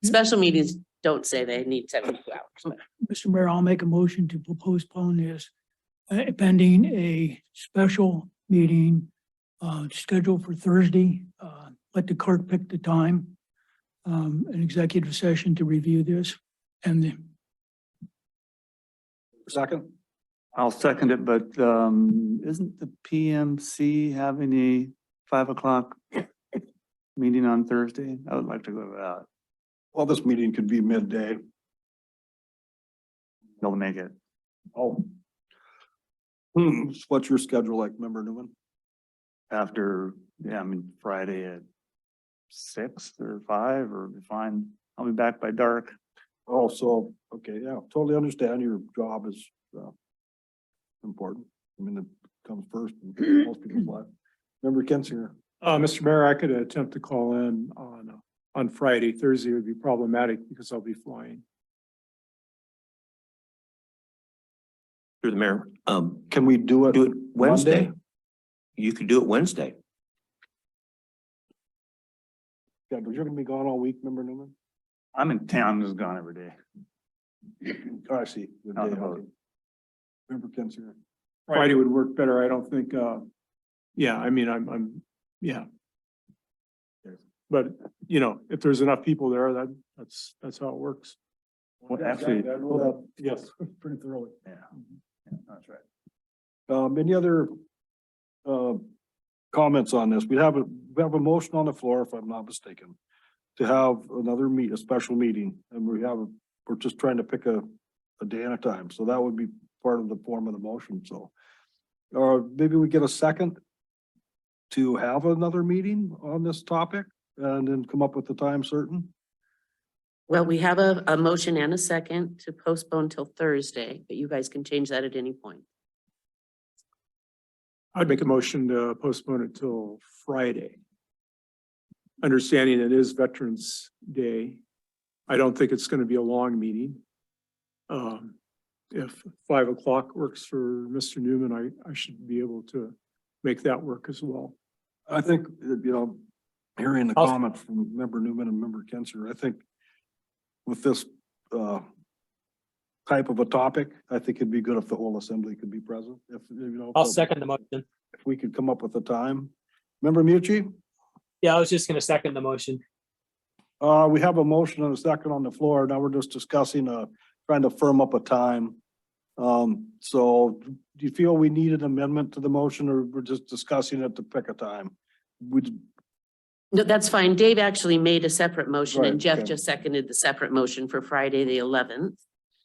Special meetings don't say they need 72 hours. Mr. Mayor, I'll make a motion to postpone this pending a special meeting scheduled for Thursday. Let the clerk pick the time, an executive session to review this. And Second? I'll second it, but isn't the PMC having a 5 o'clock meeting on Thursday? I would like to go to that. Well, this meeting could be midday. They'll make it. Oh. What's your schedule like, Member Newman? After, yeah, I mean, Friday at 6 or 5 or fine. I'll be back by dark. Oh, so, okay, yeah, totally understand your job is important. I mean, it comes first in most people's life. Member Kinsinger. Mr. Mayor, I could attempt to call in on Friday. Thursday would be problematic because I'll be flying. Through the mayor, Can we do it? do it Wednesday. Monday? You could do it Wednesday. Yeah, but you're gonna be gone all week, remember Newman? I'm in town, just gone every day. Oh, I see. Good On day, the boat. okay. Member Kentzer. Friday would work better. I don't think, yeah, I mean, yeah. But, you know, if there's enough people there, that's how it works. Well, actually, Yes, pretty thoroughly. yeah, that's right. Any other comments on this? We have a motion on the floor, if I'm not mistaken, to have another a special meeting, and we're just trying to pick a day and a time, so that would be part of the form of the motion, so. Or maybe we get a second to have another meeting on this topic and then come up with the time certain. Well, we have a motion and a second to postpone till Thursday, but you guys can change that at any point. I'd make a motion to postpone it till Friday. Understanding it is Veterans Day. I don't think it's going to be a long meeting. If 5 o'clock works for Mr. Newman, I should be able to make that work as well. I think, hearing the I'll- comments from member Newman and member Kentzer, I think with this type of a topic, I think it'd be good if the whole assembly could be present, I'll second the motion. if we could come up with a time. Member Mucci? Yeah, I was just gonna second the motion. We have a motion and a second on the floor. Now we're just discussing, trying to firm up a time. So do you feel we need an amendment to the motion, or we're just discussing it to pick a time? No, that's fine. Dave actually made a separate motion and Right, Jeff okay. just seconded the separate motion for Friday, the 11th.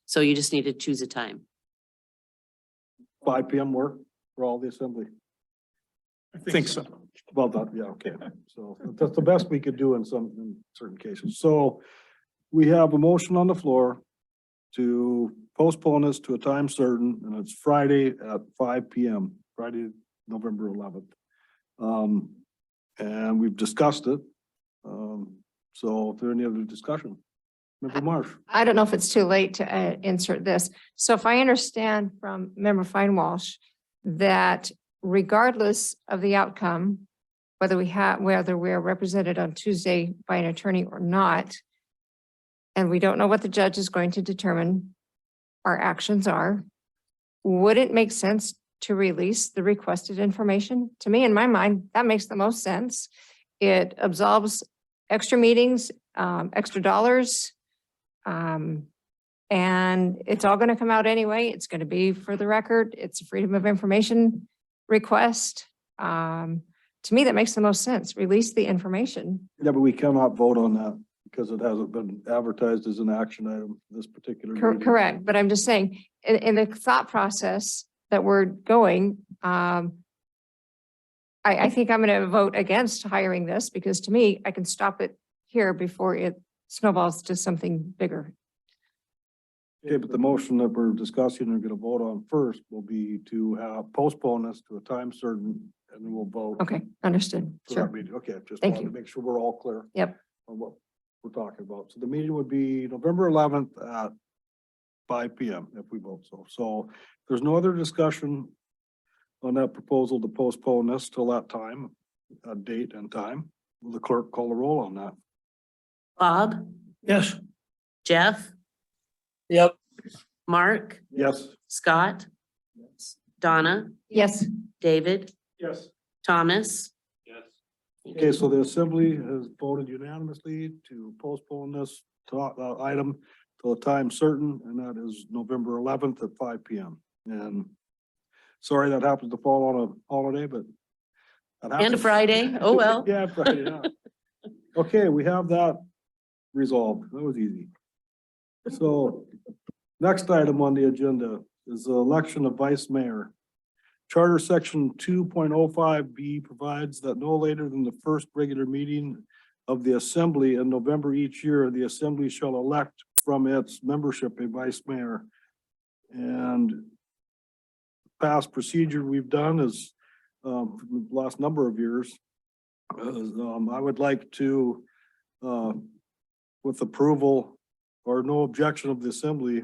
So you just need to choose a time. 5 PM work for all the assembly? I think so. Well done, yeah, okay. So that's the best we could do in certain cases. So we have a motion on the floor to postpone this to a time certain, and it's Friday at 5 PM, Friday, November 11th. And we've discussed it. So if there any other discussion? Member Marsh? I don't know if it's too late to insert this. So if I understand from Member Feinwalsh that regardless of the outcome, whether we're represented on Tuesday by an attorney or not, and we don't know what the judge is going to determine our actions are, would it make sense to release the requested information? To me, in my mind, that makes the most sense. It absolves extra meetings, extra dollars. And it's all going to come out anyway. It's going to be for the record. It's a freedom of information request. To me, that makes the most sense. Release the information. Yeah, but we cannot vote on that because it hasn't been advertised as an action item for this particular meeting. Correct, but I'm just saying, in the thought process that we're going, I think I'm going to vote against hiring this because to me, I can stop it here before it snowballs to something bigger. Okay, but the motion that we're discussing and gonna vote on first will be to postpone this to a time certain, and then we'll vote. Okay, understood. for Sure. that meeting. Okay, just Thank wanted to you. make sure we're all clear. Yep. On what we're talking about. So the meeting would be November 11th at 5 PM if we vote so. So if there's no other discussion on that proposal to postpone this till that time, date and time. Will the clerk call the roll on that? Bob, Yes. Jeff, Yep. Mark, Yes. Scott, Donna, Yes. David, Yes. Thomas. Yes. Okay, so the assembly has voted unanimously to postpone this item till a time certain, and that is November 11th at 5 PM. And sorry that happens to fall on a holiday, but that And a happens. Friday. Oh, well. Yeah, Friday, yeah. Okay, we have that resolved. That was easy. So next item on the agenda is the election of vice mayor. Charter section 2.05B provides that no later than the first regular meeting of the assembly in November each year, the assembly shall elect from its membership a vice mayor. And past procedure we've done is, for the last number of years, I would like to, with approval or no objection of the assembly,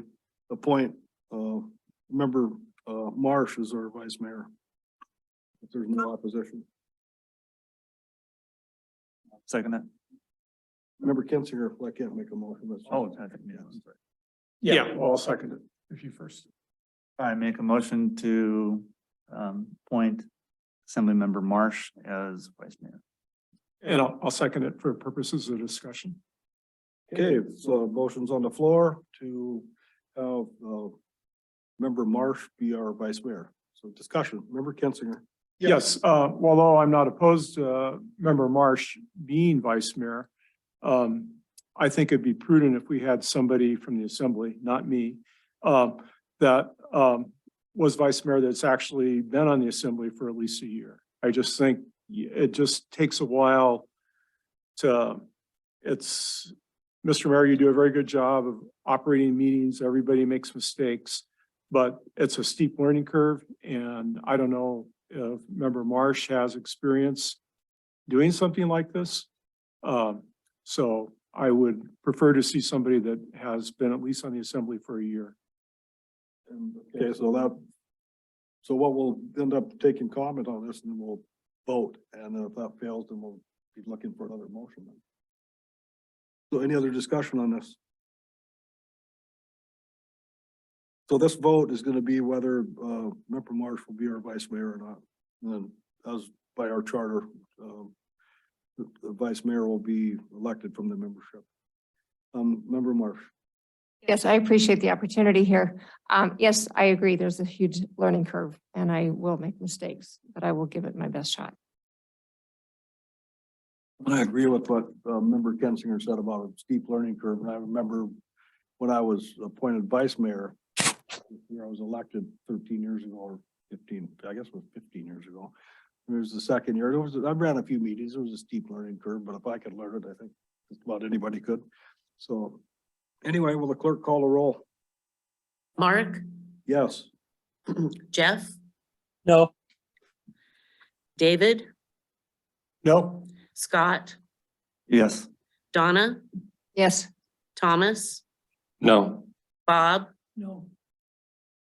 appoint, member, Marsh as our vice mayor. If there's no opposition. Second that. Member Kinzinger, I can't make a motion. that's- Oh, yeah, well, I'll second it if you first. I make a motion to appoint Assemblymember Marsh as vice mayor. And I'll second it for purposes of discussion. Okay, so motion's on the floor to have, member Marsh be our vice mayor. So discussion, member Kinzinger. Yes, although I'm not opposed to member Marsh being vice mayor, I think it'd be prudent if we had somebody from the assembly, not me, that was vice mayor that's actually been on the assembly for at least a year. I just think it just takes a while to, Mr. Mayor, you do a very good job of operating meetings. Everybody makes mistakes, but it's a steep learning curve. And I don't know if member Marsh has experience doing something like this. So I would prefer to see somebody that has been at least on the assembly for a year. Okay, so what we'll end up taking comment on this and we'll vote. And if that fails, then we'll be looking for another motion. Then. So any other discussion on this? So this vote is going to be whether member Marsh will be our vice mayor or not. And then as by our charter, the vice mayor will be elected from the membership. Member Marsh. Yes, I appreciate the opportunity here. Yes, I agree. There's a huge learning curve and I will make mistakes, but I will give it my best shot. And I agree with what member Kinzinger said about a steep learning curve. And I remember when I was appointed vice mayor, I was elected 13 years ago or 15, I guess it was 15 years ago. It was the second year. I ran a few meetings. It was a steep learning curve, but if I could learn it, I think just about anybody could. So anyway, will the clerk call a roll? Mark, Yes. Jeff, No. David, No? Scott, Yes. Donna, Yes. Thomas, No. Bob, No.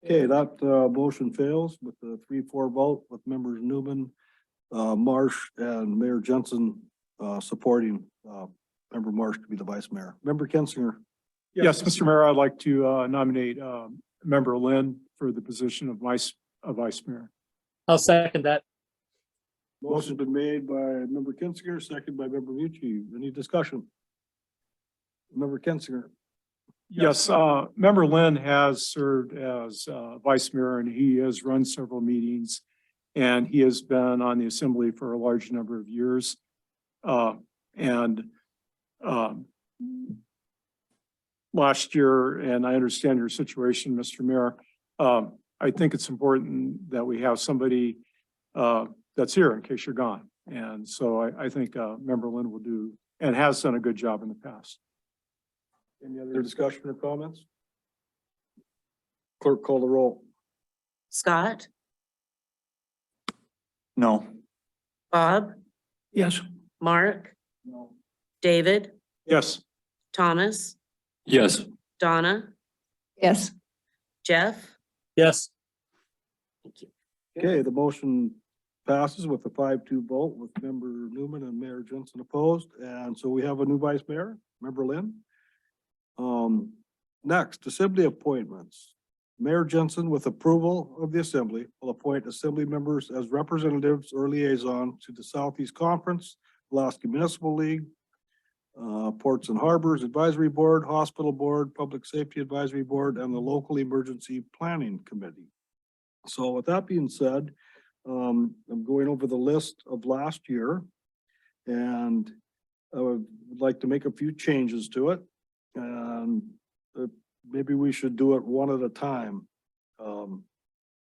Okay, that motion fails with the 3-4 vote with members Newman, Marsh and Mayor Jensen supporting member Marsh to be the vice mayor. Member Kinzinger. Yes, Mr. Mayor, I'd like to nominate member Lynn for the position of vice mayor. I'll second that. Motion's been made by member Kinzinger, second by member Mucci. Any discussion? Member Kinzinger. Yes, member Lynn has served as vice mayor and he has run several meetings and he has been on the assembly for a large number of years. Last year, and I understand your situation, Mr. Mayor, I think it's important that we have somebody that's here in case you're gone. And so I think member Lynn will do and has done a good job in the past. Any other discussion or comments? Clerk call the roll. Scott, No. Bob, Yes. Mark, No. David, Yes. Thomas, Yes. Donna, Yes. Jeff. Yes. Thank you. Okay, the motion passes with a 5-2 vote with member Newman and Mayor Jensen opposed. And so we have a new vice mayor, member Lynn. Next, assembly appointments. Mayor Jensen, with approval of the assembly, will appoint assembly members as representatives or liaison to the Southeast Conference, Alaska Municipal League, Ports and Harbors Advisory Board, Hospital Board, Public Safety Advisory Board, and the Local Emergency Planning Committee. So with that being said, I'm going over the list of last year and I would like to make a few changes to it. And maybe we should do it one at a time.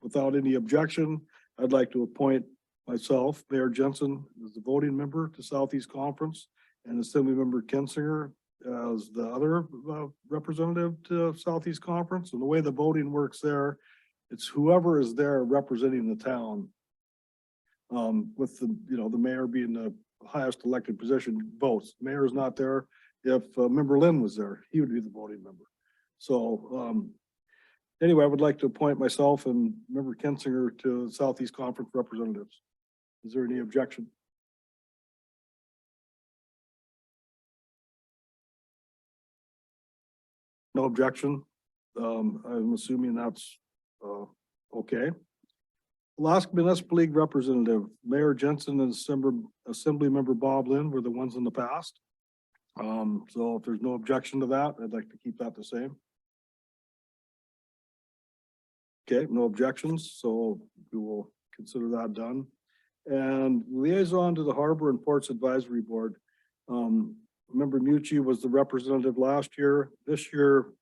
Without any objection, I'd like to appoint myself, Mayor Jensen, as the voting member to Southeast Conference and Assembly Member Kinzinger as the other representative to Southeast Conference. And the way the voting works there, it's whoever is there representing the town. With the, the mayor being the highest elected position votes. Mayor's not there. If Member Lynn was there, he would be the voting member. So anyway, I would like to appoint myself and Member Kensinger to Southeast Conference representatives. Is there any objection? No objection. I'm assuming that's okay. Alaska Municipal League representative, Mayor Jensen and Assembly Member Bob Lynn were the ones in the past. So if there's no objection to that, I'd like to keep that the same. Okay, no objections, so we will consider that done. And liaison to the Harbor and Ports Advisory Board. Member Mucci was the representative last year. This year,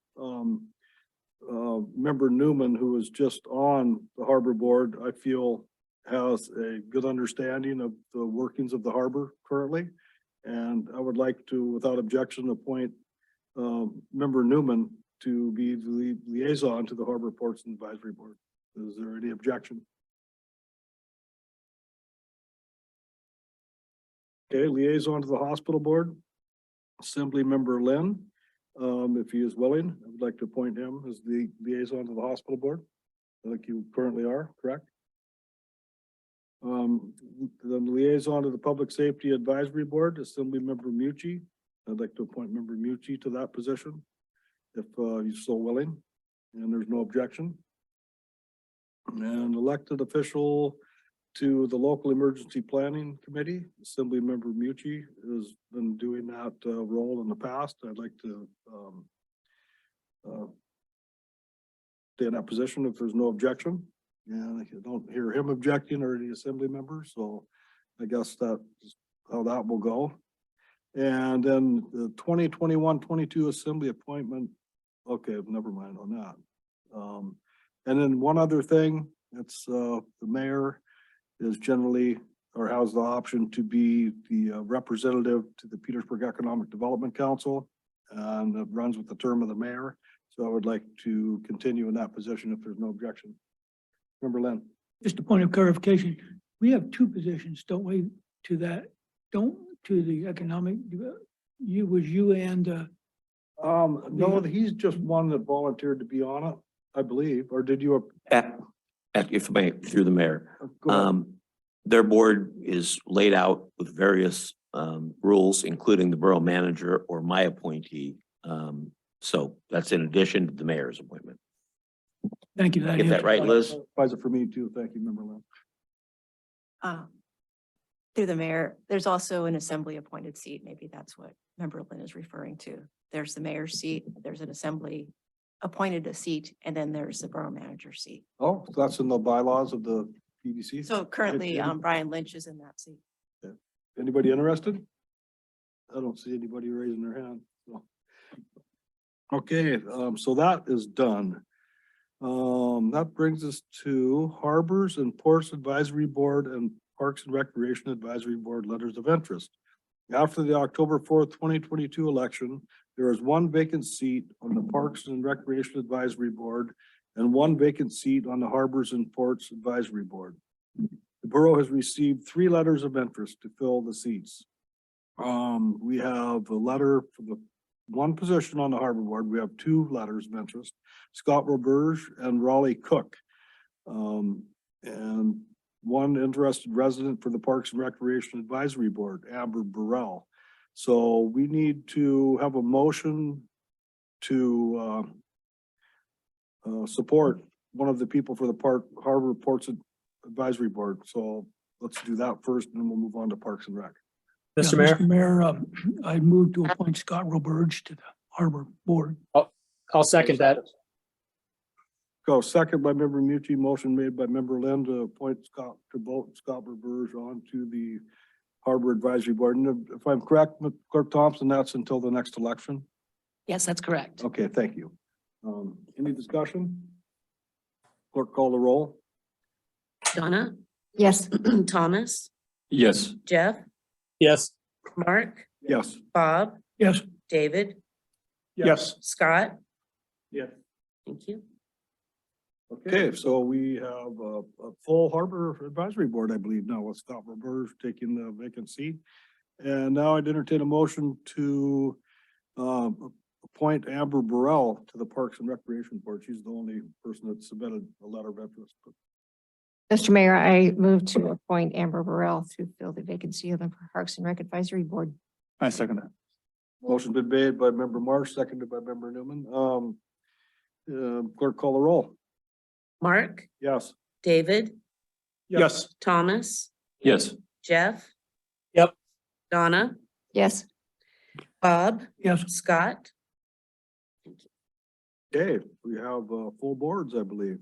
Member Newman, who was just on the Harbor Board, I feel has a good understanding of the workings of the harbor currently. And I would like to, without objection, appoint Member Newman to be the liaison to the Harbor Ports and Advisory Board. Is there any objection? Okay, liaison to the Hospital Board, Assembly Member Lynn. If he is willing, I would like to appoint him as the liaison to the Hospital Board, like you currently are, correct? The liaison to the Public Safety Advisory Board, Assembly Member Mucci. I'd like to appoint Member Mucci to that position, if he's so willing, and there's no objection. And elected official to the Local Emergency Planning Committee, Assembly Member Mucci has been doing that role in the past. I'd like to stay in that position if there's no objection. And I don't hear him objecting or any assembly members, so I guess that's how that will go. And then the 2021-22 assembly appointment, okay, never mind on that. And then one other thing, it's the mayor is generally or has the option to be the representative to the Petersburg Economic Development Council, and it runs with the term of the mayor. So I would like to continue in that position if there's no objection. Member Lynn. Just a point of clarification, we have two positions, don't we, to that, to the economic, you and, No, he's just one that volunteered to be on it, I believe, or did you? If I may, through the mayor. Go ahead. Their board is laid out with various rules, including the borough manager or my appointee. So that's in addition to the mayor's appointment. thank you. Get that right, Liz? Advisor for me too. Thank you, Member Lynn. Through the mayor, there's also an assembly appointed seat. Maybe that's what Member Lynn is referring to. There's the mayor's seat, there's an assembly appointed a seat, and then there's the borough manager seat. Oh, so that's in the bylaws of the PDC? So currently, Brian Lynch is in that seat. Anybody interested? I don't see anybody raising their hand. So. Okay, so that is done. That brings us to Harbors and Ports Advisory Board and Parks and Recreation Advisory Board letters of interest. After the October 4th, 2022 election, there is one vacant seat on the Parks and Recreation Advisory Board and one vacant seat on the Harbors and Ports Advisory Board. The borough has received 3 letters of interest to fill the seats. We have a letter for the one position on the Harbor Board. We have 2 letters of interest, Scott Roberge and Raleigh Cook. And one interested resident for the Parks and Recreation Advisory Board, Amber Burrell. So we need to have a motion to support one of the people for the Harbor Ports Advisory Board. So let's do that first, and then we'll move on to Parks and Rec. Mr. Mayor, Mr. Mayor, I move to appoint Scott Roberge to the Harbor Board. I'll second that. Go second by Member Mucci, motion made by Member Lynn to appoint Scott Roberge on to the Harbor Advisory Board. And if I'm correct, Clerk Thompson, that's until the next election. Yes, that's correct. Okay, thank you. Any discussion? Clerk, call the roll. Donna, Yes. Thomas, Yes. Jeff, Yes. Mark, Yes. Bob, Yes, David, Yes. Scott. Yes. Thank you. Okay, so we have a full Harbor Advisory Board, I believe now, with Scott Roberge taking the vacant seat. And now I'd entertain a motion to appoint Amber Borough to the Parks and Recreation Board. She's the only person that submitted a letter of interest. Mr. Mayor, I move to appoint Amber Burrell to fill the vacancy of the Parks and Rec Advisory Board. I second that. Motion been made by member Marsh, seconded by member Newman. Clerk call the roll. Mark, Yes. David, Yes. Thomas, Yes. Jeff. Yep. Donna, Yes. Bob, Yes. Scott. Okay, we have full boards, I believe.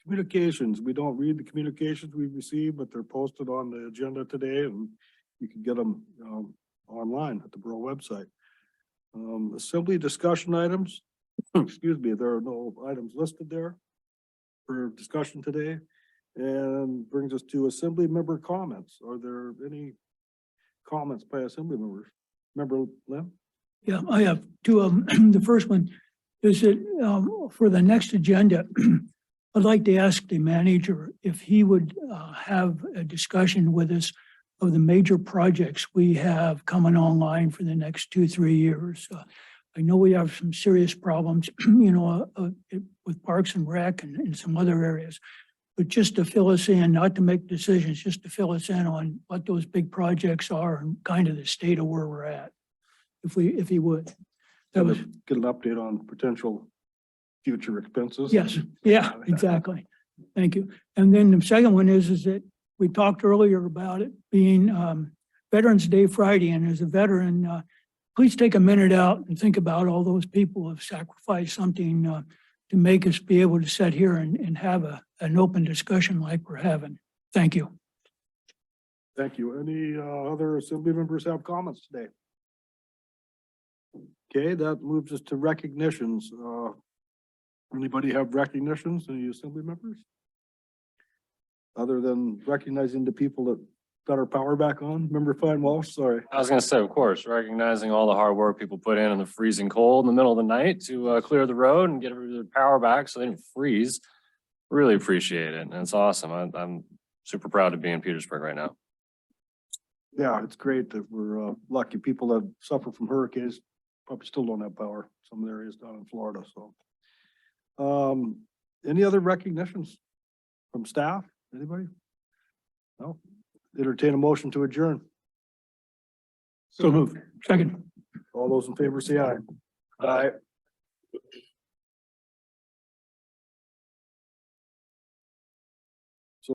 Communications, we don't read the communications we receive, but they're posted on the agenda today and you can get them online at the Borough website. Assembly discussion items, excuse me, there are no items listed there for discussion today. And brings us to assembly member comments. Are there any comments by assembly members? Member Lim? Yeah, I have two of them. The first one is that for the next agenda, I'd like to ask the manager if he would have a discussion with us of the major projects we have coming online for the next 2-3 years. I know we have some serious problems, with Parks and Rec and some other areas. But just to fill us in, not to make decisions, just to fill us in on what those big projects are and kind of the state of where we're at. If he would. That was, Get an update on potential future expenses. yes, yeah, exactly. Thank you. And then the second one is that we talked earlier about it being Veterans Day Friday, and as a veteran, please take a minute out and think about all those people who have sacrificed something to make us be able to sit here and have an open discussion like we're having. Thank you. Thank you. Any other assembly members have comments today? Okay, that moves us to recognitions. Anybody have recognitions, any assembly members? Other than recognizing the people that got our power back on? Member Fine Walsh, sorry. I was gonna say, of course, recognizing all the hard work people put in the freezing cold in the middle of the night to clear the road and get the power back so they didn't freeze. Really appreciate it. And it's awesome. I'm super proud to be in Petersburg right now. Yeah, it's great that we're lucky. People that suffer from hurricanes probably still don't have power. Some of the areas down in Florida, so. Any other recognitions from staff? Anybody? No? Entertain a motion to adjourn. So move. Second. All those in favor say aye. Aye.